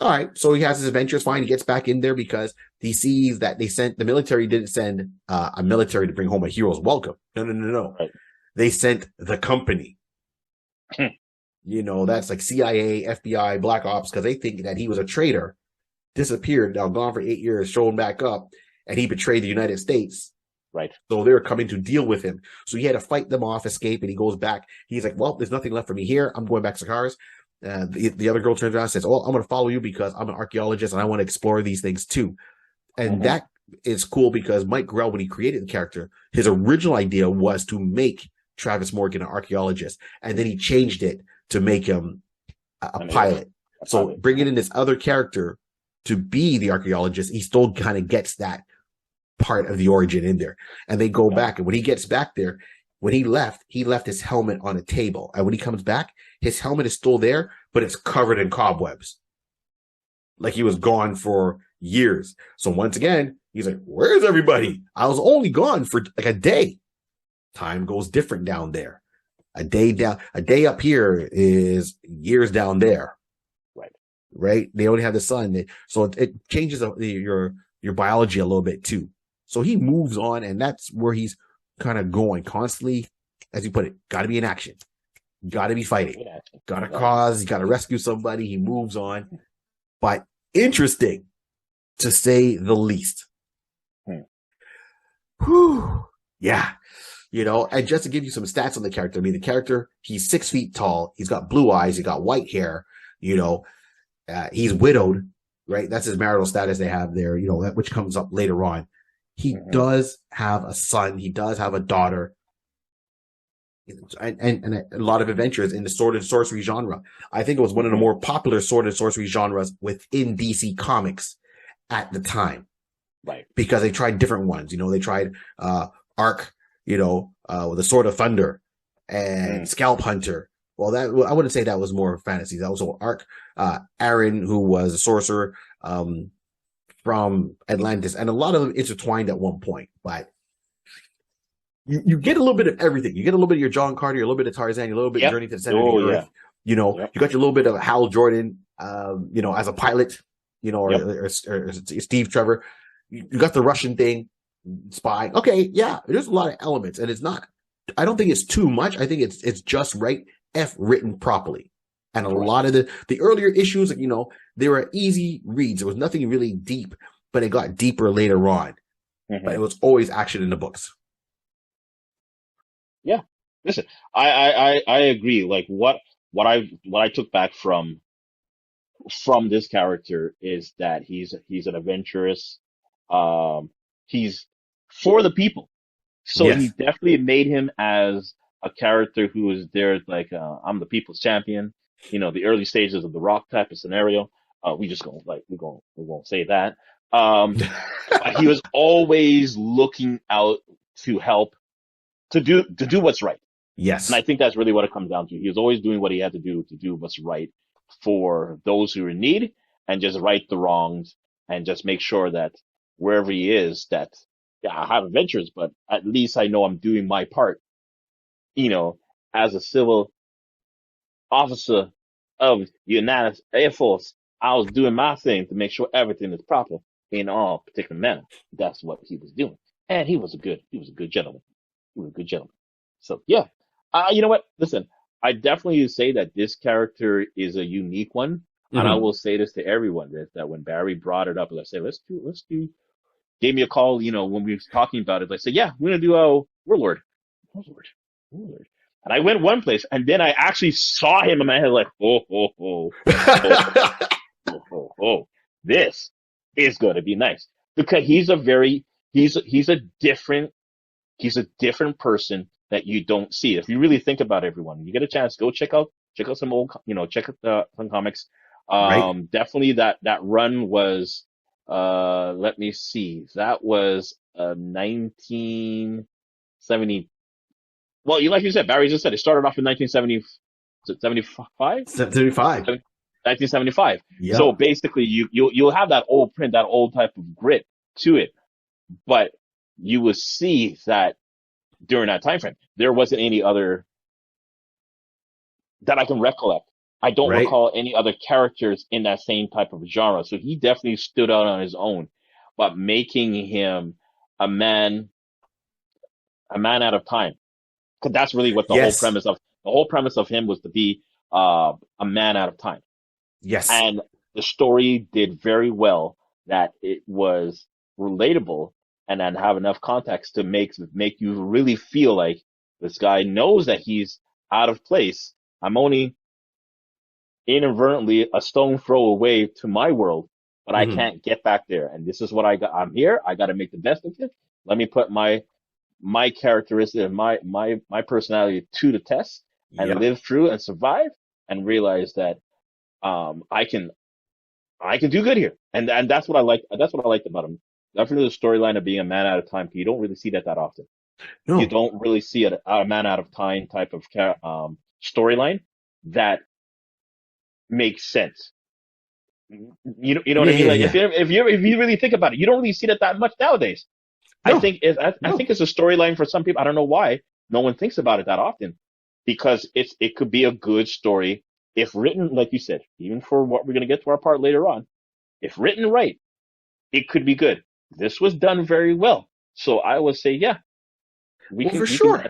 All right, so he has his adventures. Fine, he gets back in there because he sees that the military didn't send a military to bring home a hero's welcome. No. Right. They sent the company. That's like CIA, FBI, Black Ops, because they think that he was a traitor, disappeared, now gone for 8 years, shown back up, and he betrayed the United States. Right. So they're coming to deal with him. So he had to fight them off, escape, and he goes back. He's like, "Well, there's nothing left for me here. I'm going back to Skartaris." The other girl turns around and says, "Oh, I'm going to follow you because I'm an archaeologist and I want to explore these things too." And that is cool because Mike Grell, when he created the character, his original idea was to make Travis Morgan an archaeologist, and then he changed it to make him a pilot. So bringing in this other character to be the archaeologist, he still kind of gets that part of the origin in there. And they go back, and when he gets back there, when he left his helmet on a table. And when he comes back, his helmet is still there, but it's covered in cobwebs. Like he was gone for years. So once again, he's like, "Where's everybody? I was only gone for like a day." Time goes different down there. A day up here is years down there. Right? They only have the sun. So it changes your biology a little bit too. So he moves on, and that's where he's kind of going constantly, as you put it, got to be in action, got to be fighting, got to cause, got to rescue somebody. He moves on, but interesting to say the least. Whew. Yeah. And just to give you some stats on the character, the character, he's 6 feet tall. He's got blue eyes. He's got white hair, he's widowed, right? That's his marital status they have there, which comes up later on. He does have a son. He does have a daughter, and a lot of adventures in the sword and sorcery genre. I think it was one of the more popular sword and sorcery genres within DC Comics at the time, right? Because they tried different ones. They tried Arc, with the Sword of Thunder, and Scalp Hunter. Well, I wouldn't say that was more fantasy. That was Arc. Aaron, who was a sorcerer, from Atlantis, and a lot of them intertwined at one point, but you get a little bit of everything. You get a little bit of your John Carter, a little bit of Tarzan, a little bit of Journey to the Center of the Earth. You got your little bit of Hal Jordan, as a pilot, or Steve Trevor. You got the Russian thing, spy. Okay, yeah, there's a lot of elements, and it's not. I don't think it's too much. I think it's just right. Written properly. And a lot of the earlier issues, they were easy reads. There was nothing really deep, but it got deeper later on. But it was always action in the books. Yeah. Listen, I agree. Like what I took back from this character is that he's an adventurous. He's for the people. So he definitely made him as a character who is there, like, I'm the people's champion. The early stages of the Rock type of scenario. We won't say that. But he was always looking out to help, to do what's right. Yes. And I think that's really what it comes down to. He was always doing what he had to do what's right for those who are in need, and just right the wrongs, and just make sure that wherever he is, that, yeah, I have adventures, but at least I know I'm doing my part, as a civil officer of the United Air Force. I was doing my thing to make sure everything is proper in all particular manner. That's what he was doing. And he was a good gentleman. He was a good gentleman. So yeah. You know what? Listen, I definitely say that this character is a unique one. And I will say this to everyone that when Barry brought it up, I said, let's do, gave me a call, when we were talking about it, I said, yeah, we're going to do a Warlord. Warlord. Warlord. And I went one place and then I actually saw him in my head like, this is going to be nice because he's a different person that you don't see. If you really think about everyone, you get a chance, go check out some old, check out some comics. Right. Definitely that run was, let me see, that was 1970. Well, like you said, Barry just said it started off in 1970, 75? 75. 1975. So Yep. basically, you'll have that old print, that old type of grit to it, but you will see that during that time frame, there wasn't any other that I can recollect. I don't Right. recall any other characters in that same type of genre. So he definitely stood out on his own, but making him a man, out of time. Because that's really what Yes. the whole premise of him was to be a man out of time. Yes. And the story did very well that it was relatable and then have enough context to make you really feel like this guy knows that he's out of place. I'm only inadvertently a stone throw away to my world, but I Hmm. can't get back there. And this is what I got. I'm here. I got to make the best of it. Let me put my characteristic and my personality to the test and Yep. live through and survive and realize that I can do good here. And that's what I like. That's what I liked about him. Definitely the storyline of being a man out of time. You don't really see that often. You No. don't really see a man out of time type of storyline that makes sense. You know what Yeah. I mean? Yeah. Like Yeah. if you really think about it, you don't really see that much nowadays. I No. think it, I No. think it's a storyline for some people. I don't know why no one thinks about it that often, because it could be a good story if written, like you said, even for what we're gonna get to our part later on. If written right, it could be good. This was done very well, so I would say, yeah, we Well, can for we can sure.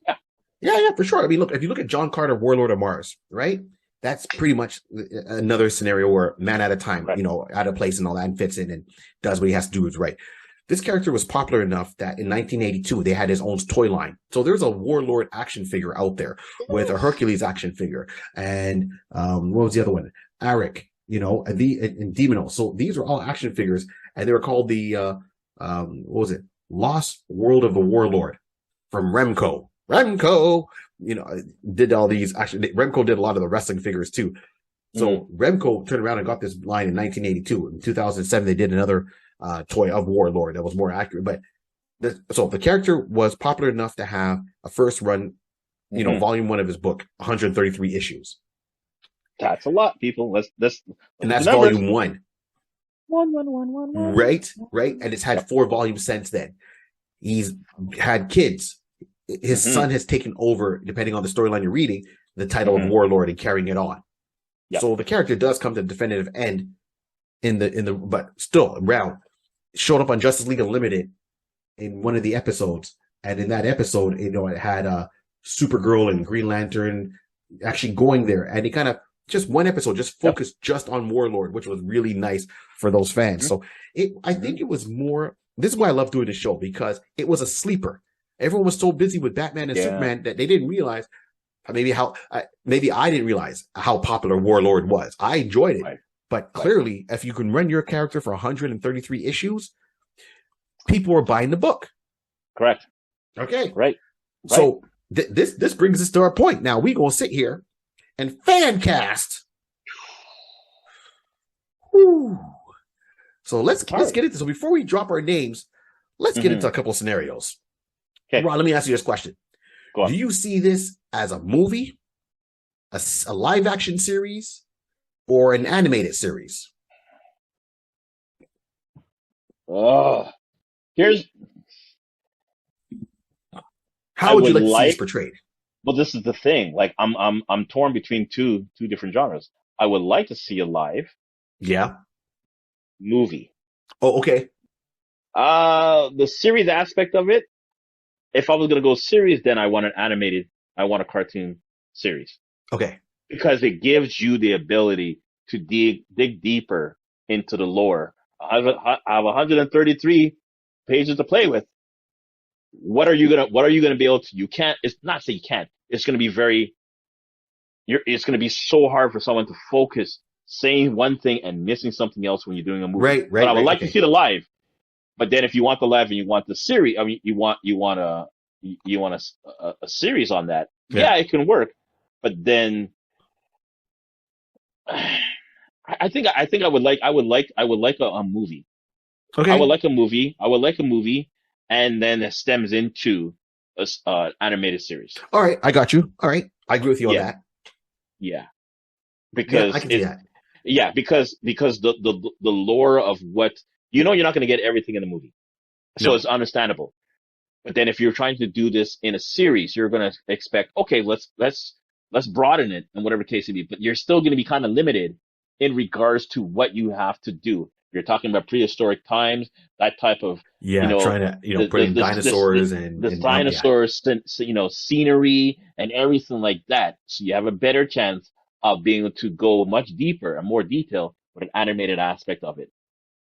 yeah. Yeah. Yeah. For sure. I mean, look, if you look at John Carter, Warlord of Mars, right? That's pretty much another scenario where man at a time, Right. out of place and all that, and fits in and does what he has to do is right. This character was popular enough that in 1982 they had his own toy line. So there's a Warlord action figure out there with a Hercules action figure, and what was the other one? Arik, and Demonos. So these are all action figures, and they were called the what was it? Lost World of the Warlord from Remco. Remco, did all these. Actually, Remco did a lot of the wrestling figures too. Mm, So Remco turned around and got this line in 1982. In 2007, they did another toy of Warlord that was more accurate. But so the character was popular enough to have a first run, hmm. volume one of his book, 133 issues, That's a lot, people. Let's and look at the that's numbers. volume one, One. right? Right, and it's had Yep. 4 volumes since then. He's had kids. His Hmm. son has taken over, depending on the storyline you're reading, the title of Hmm. Warlord and carrying it on. Yep. So the character does come to the definitive end but still around. Showed up on Justice League Unlimited in one of the episodes, and in that episode, it had Supergirl and Green Lantern actually going there, and it kind of just one episode just Yep. focused just on Warlord, which was really nice for those fans. Hmm. So I Hmm. think it was more. This is why I love doing the show, because it was a sleeper. Everyone was so busy with Batman and Yeah. Superman that they didn't realize maybe I didn't realize how popular Warlord was. I enjoyed it, Right. but Right. clearly, if you can run your character for 133 issues, people are buying the book. Correct. Okay, Right. Right. so this brings us to our point. Now we gonna sit here and fan cast. Whew. So let's All right. get into. So before we drop our names, let's get into Hmm. a couple of scenarios. Okay. Ron, let me ask you this question: Go do on. you see this as a movie, a live action series, or an animated series? Oh, here's I How would you would like to see this like. portrayed? Well, this is the thing. Like I'm torn between two different genres. I would like to see a live Yeah. movie. Oh, okay. The series aspect of it. If I was gonna go series, then I want an animated. I want a cartoon series Okay. because it gives you the ability to dig deeper into the lore. I have 133 pages to play with. What are you gonna be able to? You can't. It's not say you can't. It's gonna be it's gonna be so hard for someone to focus saying one thing and missing something else when you're doing a movie. Right. But I would like to see the live. But then if you want the live and you want the series, I mean, you want a series on that. Yeah, it can work. But then I think I would like a movie. Okay. I would like a movie, and then it stems into a animated series. All right, I got you. All right, I agree with you on that. Yeah, because I can see that. Yeah, because the lore of what you're not going to get everything in the movie, so it's understandable. But then if you're trying to do this in a series, you're going to expect, okay, let's broaden it and whatever case it be. But you're still going to be kind of limited in regards to what you have to do. You're talking about prehistoric times, that type of trying to put in dinosaurs and dinosaurs, scenery and everything like that. So you have a better chance of being able to go much deeper and more detail with an animated aspect of it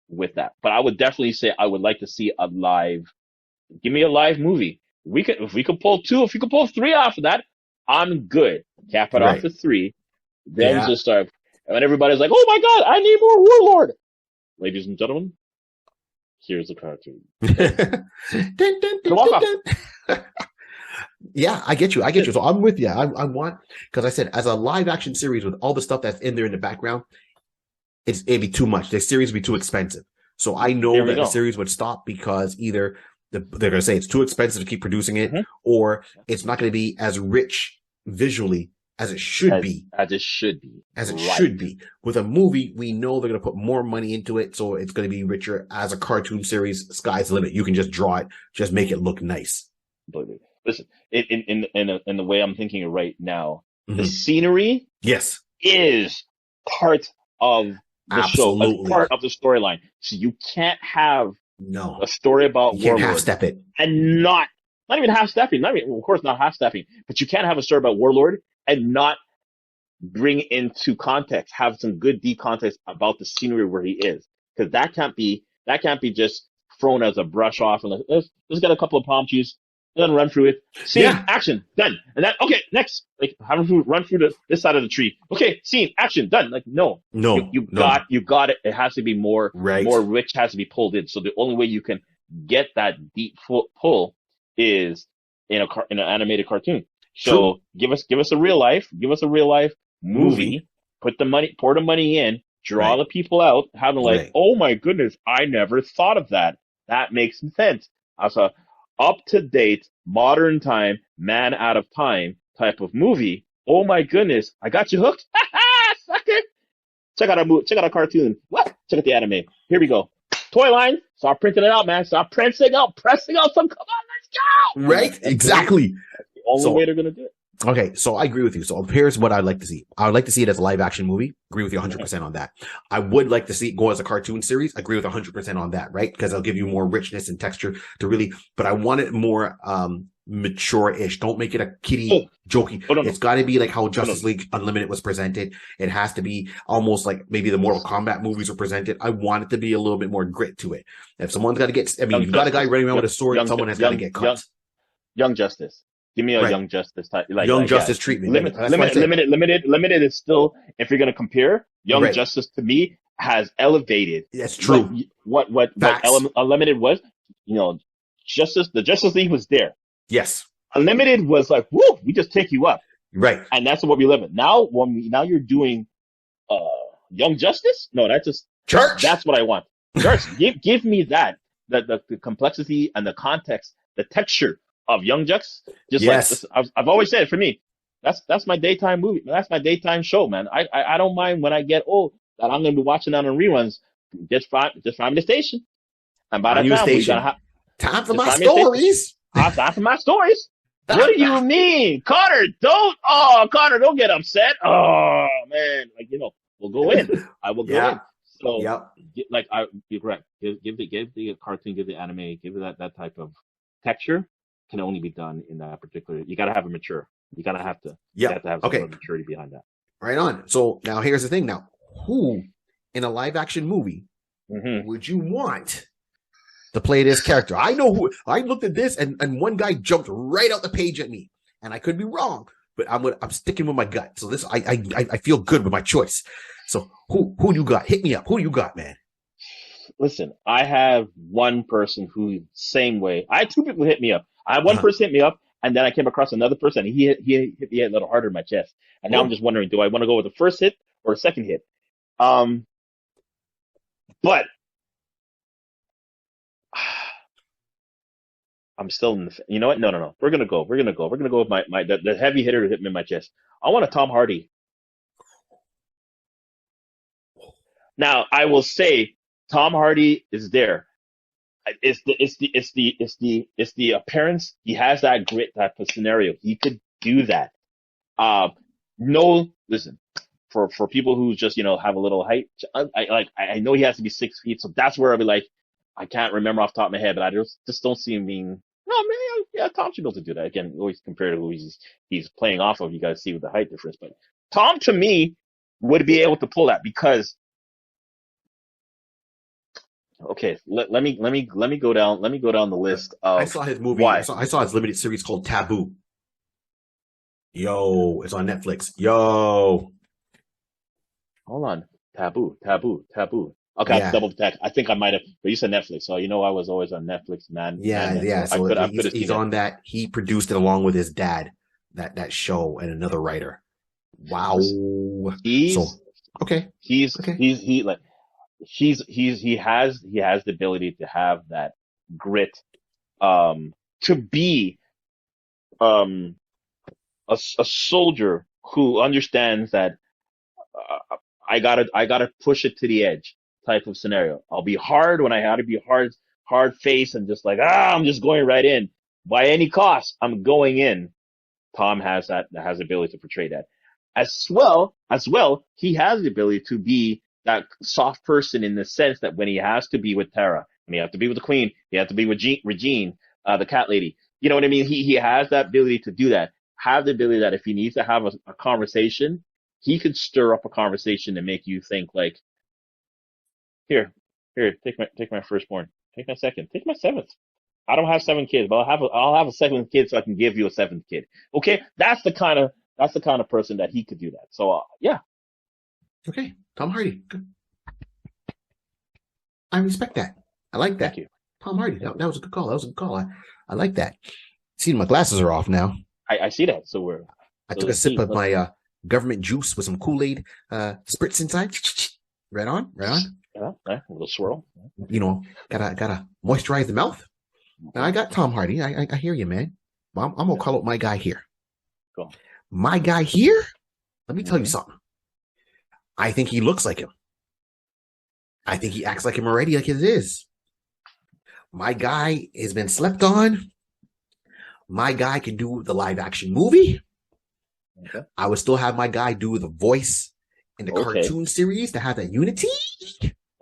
with that. But I would definitely say I would like to see a live. Give me a live movie. If we could pull 3 off of that, I'm good. Cap it off to 3. Then just start. And then everybody's like, "Oh my God, I need more Warlord." Ladies and gentlemen, here's the cartoon. Yeah, I get you. So I'm with you. I want, because I said, as a live action series with all the stuff that's in there in the background, it'd be too much. The series would be too expensive. So I know that the series would stop because either they're going to say it's too expensive to keep producing it, or it's not going to be as rich visually as it should be. As it should be. With a movie, we know they're going to put more money into it, so it's going to be richer. As a cartoon series, sky's the limit. You can just draw it, just make it look nice. Listen, in the way I'm thinking right now, the scenery is part of the show, part of the storyline. So you can't have a story about Warlord. You can't half-step it. And not even half-stepping. Of course, not half-stepping. But you can't have a story about Warlord and not bring into context, have some good deep context about the scenery where he is. Because that can't be just thrown as a brush off. And let's get a couple of palm trees, then run through it. Scene, action, done. And that, okay, next. Like, have him run through this side of the tree. Okay, scene, action, done. Like, no. You got it. It has to be more rich, has to be pulled in. So the only way you can get that deep pull is in an animated cartoon. So give us a real life movie, pour the money in, draw the people out, have them like, oh my goodness, I never thought of that. That makes sense. As a up-to-date, modern time, man out of time type of movie. Oh my goodness, I got you hooked. Sucker. Check out a cartoon. What? Check out the anime. Here we go. Toy line. Start printing it out, man. Start pressing out some. Come on, let's go. Right? Exactly. That's the only way they're going to do it. Okay, so I agree with you. So here's what I'd like to see. I would like to see it as a live action movie. Agree with you 100% on that. I would like to see it go as a cartoon series. Agree with 100% on that, right? Because I'll give you more richness and texture to really, but I want it more mature-ish. Don't make it a kiddie jokey. It's got to be like how Justice League Unlimited was presented. It has to be almost like maybe the Mortal Kombat movies were presented. I want it to be a little bit more grit to it. If someone's got to get, you've got a guy running around with a sword, someone has got to get cut. Young Justice. Give me a Young Justice type, Justice treatment. Limited is still, if you're going to compare, Young Justice to me has elevated. That's true. What Unlimited was, the Justice League was there. Yes. Unlimited was like, woo, we just take you up. Right. And that's what we live in. Now you're doing, Young Justice? No, that's just Church. That's what I want. Church. give me that. The complexity and the context, the texture of Young Justice. Just like I've always said, for me, that's my daytime movie. That's my daytime show, man. I don't mind when I get old that I'm going to be watching that on reruns. Just find the station. And by the time we got time for my stories. Time for my stories. What do you mean, Connor? Don't get upset. Oh man, we'll go in. I will go in. So, you're correct. Give the cartoon, give the anime, give it that type of texture. Can only be done in that particular. You got to have a mature. You got to have to. You have to have some maturity behind that. Right on. So now here's the thing. Now, who in a live action movie Mm-hmm. would you want to play this character? I know who. I looked at this and one guy jumped right out the page at me, and I could be wrong, but I'm sticking with my gut. So this I feel good with my choice. So who you got? Hit me up. Who you got, man? Listen, I have one person who same way. I had two people hit me up. I had one person hit me up, and then I came across another person, and he hit me a little harder in my chest. And now I'm just wondering, do I want to go with the first hit or the second hit? But I'm still in the. You know what? No. We're gonna go with the heavy hitter who hit me in my chest. I want a Tom Hardy. Now I will say, Tom Hardy is there. It's the appearance. He has that grit type of scenario. He could do that. No, listen, for people who just, have a little height, I know he has to be 6 feet. So that's where I'll be like, I can't remember off the top of my head, but I just don't see him being, no, man, yeah, Tom should be able to do that. Again, always compared to who he's playing off of. You got to see with the height difference, but Tom to me would be able to pull that because, okay, let me go down the list of. I saw his movie. Why? I saw his limited series called Taboo. Yo, it's on Netflix. Yo, Hold on, Taboo. Okay, yeah, I double check. I think I might have, but you said Netflix, so I was always on Netflix, man. yeah. So So I could have he's seen on that. He produced it along with his dad. That show and another writer. Wow. He's So okay. he has the ability to have that grit, to be a soldier who understands that I gotta push it to the edge type of scenario. I'll be hard when I have to be hard face and just like, I'm just going right in. By any cost, I'm going in. Tom has the ability to portray that. As well, he has the ability to be that soft person in the sense that when he has to be with Tara, when he has to be with the Queen, he has to be with Regine, the cat lady. You know what I mean? He has that ability to do that. Have the ability that if he needs to have a conversation, he could stir up a conversation and make you think like, here, take my firstborn, take my second, take my seventh. I don't have 7 kids, but I'll have a 7th kid so I can give you a 7th kid. Okay, that's the kind of person that he could do that. So yeah. Okay, Tom Hardy. Good. I respect that. I like that. Thank you. Tom Hardy. That was a good call. I like that. See, my glasses are off now. I see that. So I took a sip of my government juice with some Kool-Aid spritz inside. Right on. Yeah, a little swirl. Gotta moisturize the mouth. Now I got Tom Hardy. I hear you, man. I'm gonna call out my guy here. Cool. My guy here. Let me tell you something. I think he looks like him. I think he acts like him already, like it is. My guy has been slept on. My guy can do the live action movie. Okay. I would still have my guy do the voice in the cartoon series to have that unity.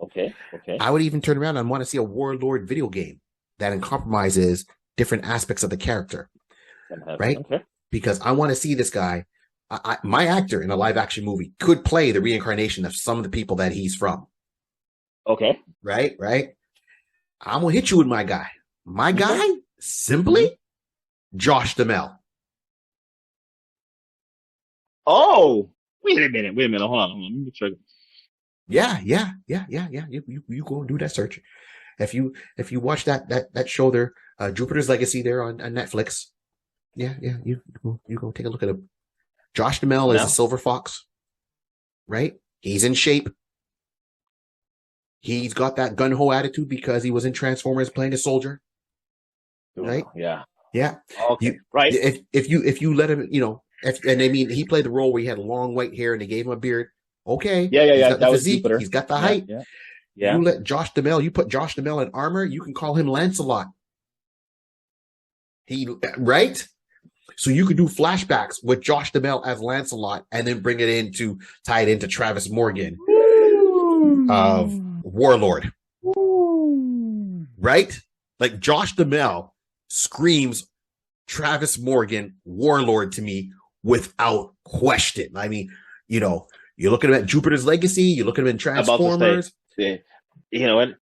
Okay. I would even turn around and want to see a Warlord video game that compromises different aspects of the character. Right? Okay. Because I want to see this guy. My actor in a live action movie could play the reincarnation of some of the people that he's from. Okay. Right? I'm going to hit you with my guy. My guy, simply, Josh Duhamel. Oh, wait a minute. Hold on. Let me try. Yeah. You go and do that search. If you watch that show there, Jupiter's Legacy there on Netflix. Yeah. You go take a look at him. Josh Duhamel is a silver fox, right? He's in shape. He's got that gun-ho attitude because he was in Transformers playing a soldier, right? Yeah. Okay. Right. If you let him, he played the role where he had long white hair and they gave him a beard. Okay. Yeah. He's got the that physique. was Jupiter. He's got the height. Yeah. You let Josh Duhamel, you put Josh Duhamel in armor, you can call him Lancelot. Right? So you could do flashbacks with Josh Duhamel as Lancelot and then tie it into Travis Morgan of Warlord. Right? Like Josh Duhamel screams Travis Morgan Warlord to me without question. I mean, You're looking at Jupiter's Legacy. You're looking at Transformers. You know, and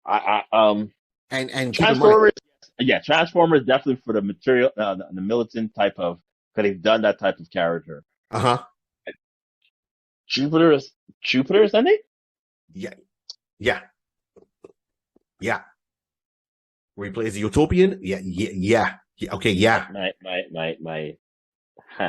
and Transformers. Yeah, Transformers definitely for the material, the militant type of, because they've done that type of character. Jupiter's ending. Yeah. Where he plays the Utopian. Yeah. Okay, yeah. My.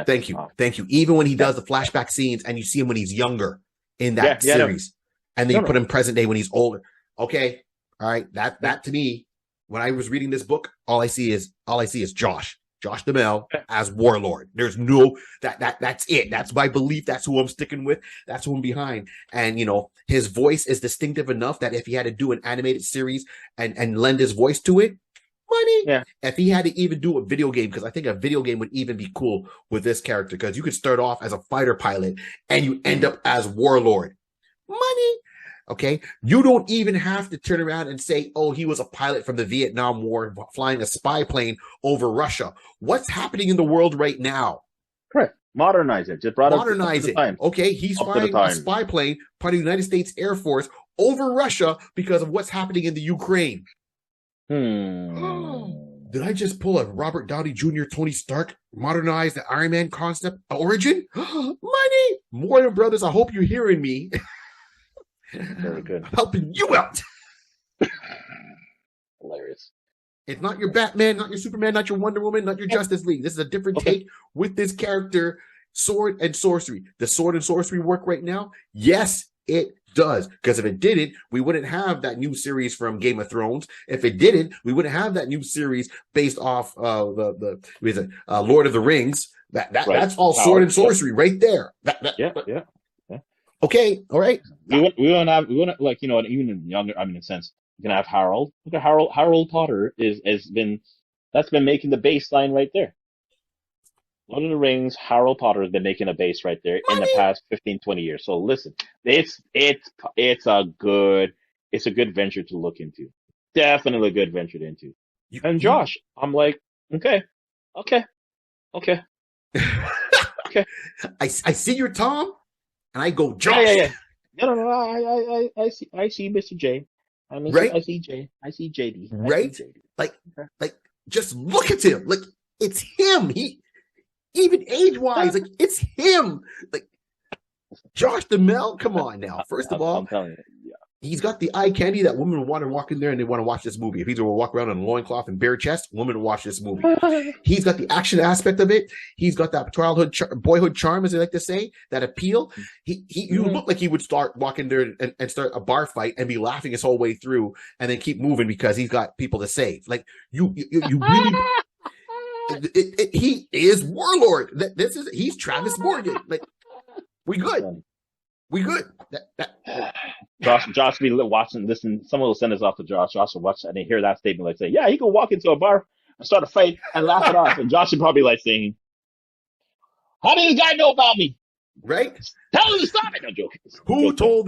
Thank you. Even when he does the flashback scenes, and you see him when he's younger in that series, and then you put him present day when he's older. Okay, all right. That to me, when I was reading this book, all I see is Josh Duhamel as Warlord. There's no that's it. That's my belief. That's who I'm sticking with. That's who I'm behind. And his voice is distinctive enough that if he had to do an animated series and lend his voice to it, money. Yeah. If he had to even do a video game, because I think a video game would even be cool with this character, because you could start off as a fighter pilot and you end up as Warlord. Money. Okay. You don't even have to turn around and say, oh, he was a pilot from the Vietnam War flying a spy plane over Russia. What's happening in the world right now? Correct. Modernize it. Just modernize it. Okay. He's flying a spy plane, part of the United States Air Force, over Russia because of what's happening in the Ukraine. Did I just pull a Robert Downey Jr. Tony Stark modernize the Iron Man concept origin? Money! Warner Brothers, I hope you're hearing me. Very good. I'm helping you out. Hilarious. It's not your Batman, not your Superman, not your Wonder Woman, not your Justice League. This is a different take with this character, Sword and Sorcery. The Sword and Sorcery work right now? Yes, it does. Because if it didn't, we wouldn't have that new series from Game of Thrones. If it didn't, we wouldn't have that new series based off the Lord of the Rings. That's all Sword and Sorcery right there. Yeah. Okay, all right. We want like even in younger. I mean, in a sense, you're gonna have Harold. Look at Harold. Harold Potter that's been making the baseline right there. Lord of the Rings, Harold Potter has been making a base right there in the past 15, 20 years. So listen, it's a good venture to look into. Definitely a good venture into. And Josh, I'm like, okay. I see your Tom, and I go, Josh. Yeah. No. I see Mr. J. Right? I see J. I see JD. Right? Like, just look at him. Like, it's him. Even age-wise, like, it's him. Like, Josh Duhamel, come on now. First of all, I'm telling you, he's got the eye candy that women want to walk in there and they want to watch this movie. If he's going to walk around in a loincloth and bare chest, women will watch this movie. He's got the action aspect of it. He's got that boyhood charm, as they like to say, that appeal. You look like he would start walking there and start a bar fight and be laughing his whole way through and then keep moving because he's got people to save. Like, you really... he is Warlord. He's Travis Morgan. Like, we good. Josh be watching, listen. Someone will send us off to Josh. Josh will watch and they hear that statement, like say, "Yeah, he can walk into a bar and start a fight and laugh it off." And Josh would probably like saying, "How did this guy know about me?" Right? Tell him to stop it. No joke.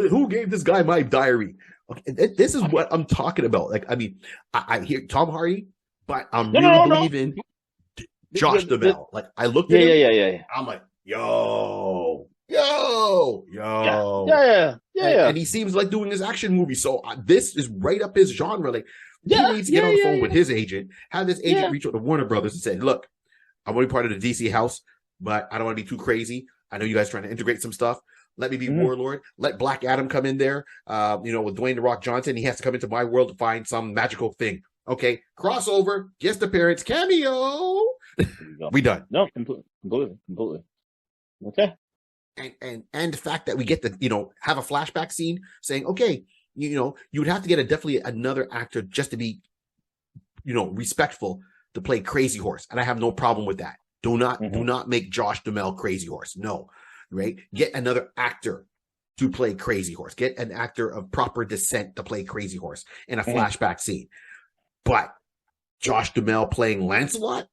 Who gave this guy my diary? Okay, this is what I'm talking about. Like, I mean, I hear Tom Hardy, but I'm really believing Josh Duhamel. Like, I looked at him. Yeah. I'm like, yo. Yeah. And he seems like doing his action movie. So this is right up his genre. Like, he needs to get on the phone with his agent, have his agent reach out to Warner Brothers and say, look, I want to be part of the DC house, but I don't want to be too crazy. I know you guys are trying to integrate some stuff. Let me be Warlord. Let Black Adam come in there, with Dwayne The Rock Johnson. He has to come into my world to find some magical thing. Okay, crossover, guest appearance, cameo. We done. No, completely. Okay. And the fact that we get to, have a flashback scene saying, okay, you would have to get definitely another actor just to be, respectful to play Crazy Horse. And I have no problem with that. Do not make Josh Duhamel Crazy Horse. No, right? Get another actor to play Crazy Horse. Get an actor of proper descent to play Crazy Horse in a flashback scene. But Josh Duhamel playing Lancelot?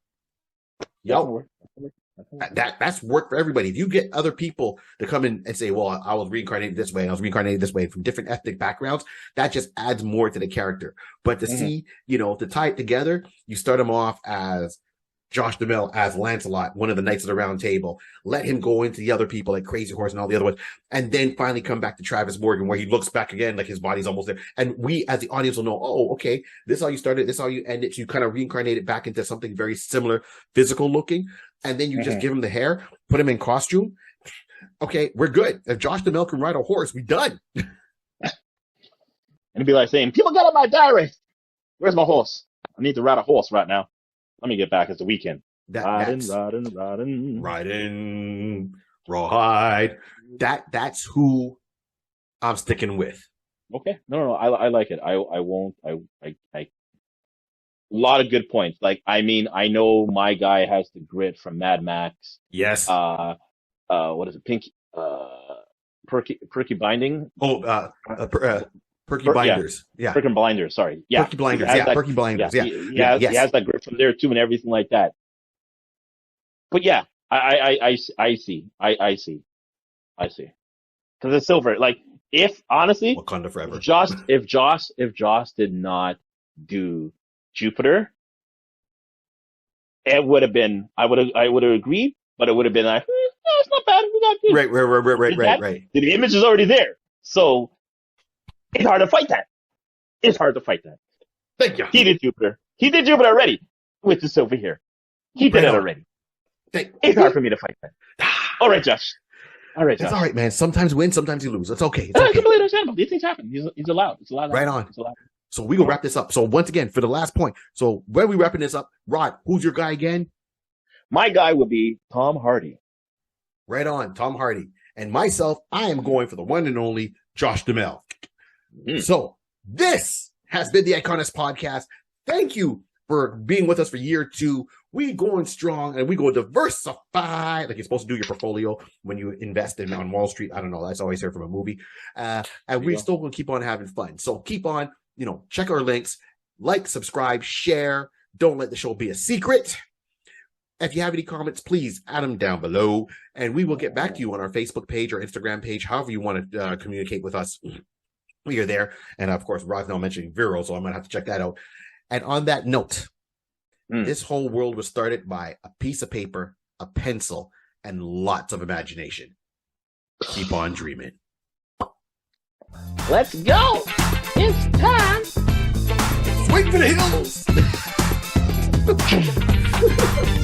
That's work for everybody. If you get other people to come in and say, well, I was reincarnated this way, I was reincarnated this way from different ethnic backgrounds, that just adds more to the character. But to see, to tie it together, you start him off as Josh Duhamel as Lancelot, one of the Knights of the Round Table, let him go into the other people like Crazy Horse and all the other ones, and then finally come back to Travis Morgan where he looks back again like his body's almost there. And we as the audience will know, oh, okay, this is how you started, this is how you end it. So you kind of reincarnate it back into something very similar, physical looking, and then you just give him the hair, put him in costume. Okay, we're good. If Josh Duhamel can ride a horse, we done. And it'd be like saying, people got up my diary. Where's my horse? I need to ride a horse right now. Let me get back. It's the weekend. Riding. Rawhide. That's who I'm sticking with. Okay. No. I like it. I won't. A lot of good points. Like, I mean, I know my guy has the grit from Mad Max. Yes. What is it? Perky Binding. Perky Blinders. Yeah. Perky Blinders. Sorry. Yeah. Perky Blinders. Yeah. Perky Blinders. Yeah. He has that grip from there too and everything like that. But yeah, I see. Because it's silver. Like, if honestly, Wakanda forever. If Joss did not do Jupiter, it would have been. I would have agreed, but it would have been like, it's not bad. We got good. Right. The image is already there, so it's hard to fight that. Thank you. He did Jupiter already with the silver here. He did it already. It's hard for me to fight that. All right, Josh. It's all right, man. Sometimes you win, sometimes you lose. It's okay. It's completely understandable. These things happen. He's allowed. It's allowed. Right on. So we will wrap this up. So once again, for the last point. So where are we wrapping this up? Rod, who's your guy again? My guy would be Tom Hardy. Right on, Tom Hardy. And myself, I am going for the one and only Josh Duhamel. So this has been the Iconist Podcast. Thank you for being with us for year 2. We going strong and we go diversify, like you're supposed to do your portfolio when you invest in on Wall Street. I don't know. That's always heard from a movie. And we're still going to keep on having fun. So keep on, check our links, like, subscribe, share. Don't let the show be a secret. If you have any comments, please add them down below and we will get back to you on our Facebook page or Instagram page, however you want to communicate with us. We are there. And of course, Rod's now mentioning Vero, so I'm going to have to check that out. And on that note, this whole world was started by a piece of paper, a pencil, and lots of imagination. Keep on dreaming. Let's go. It's time. Swing for the hills.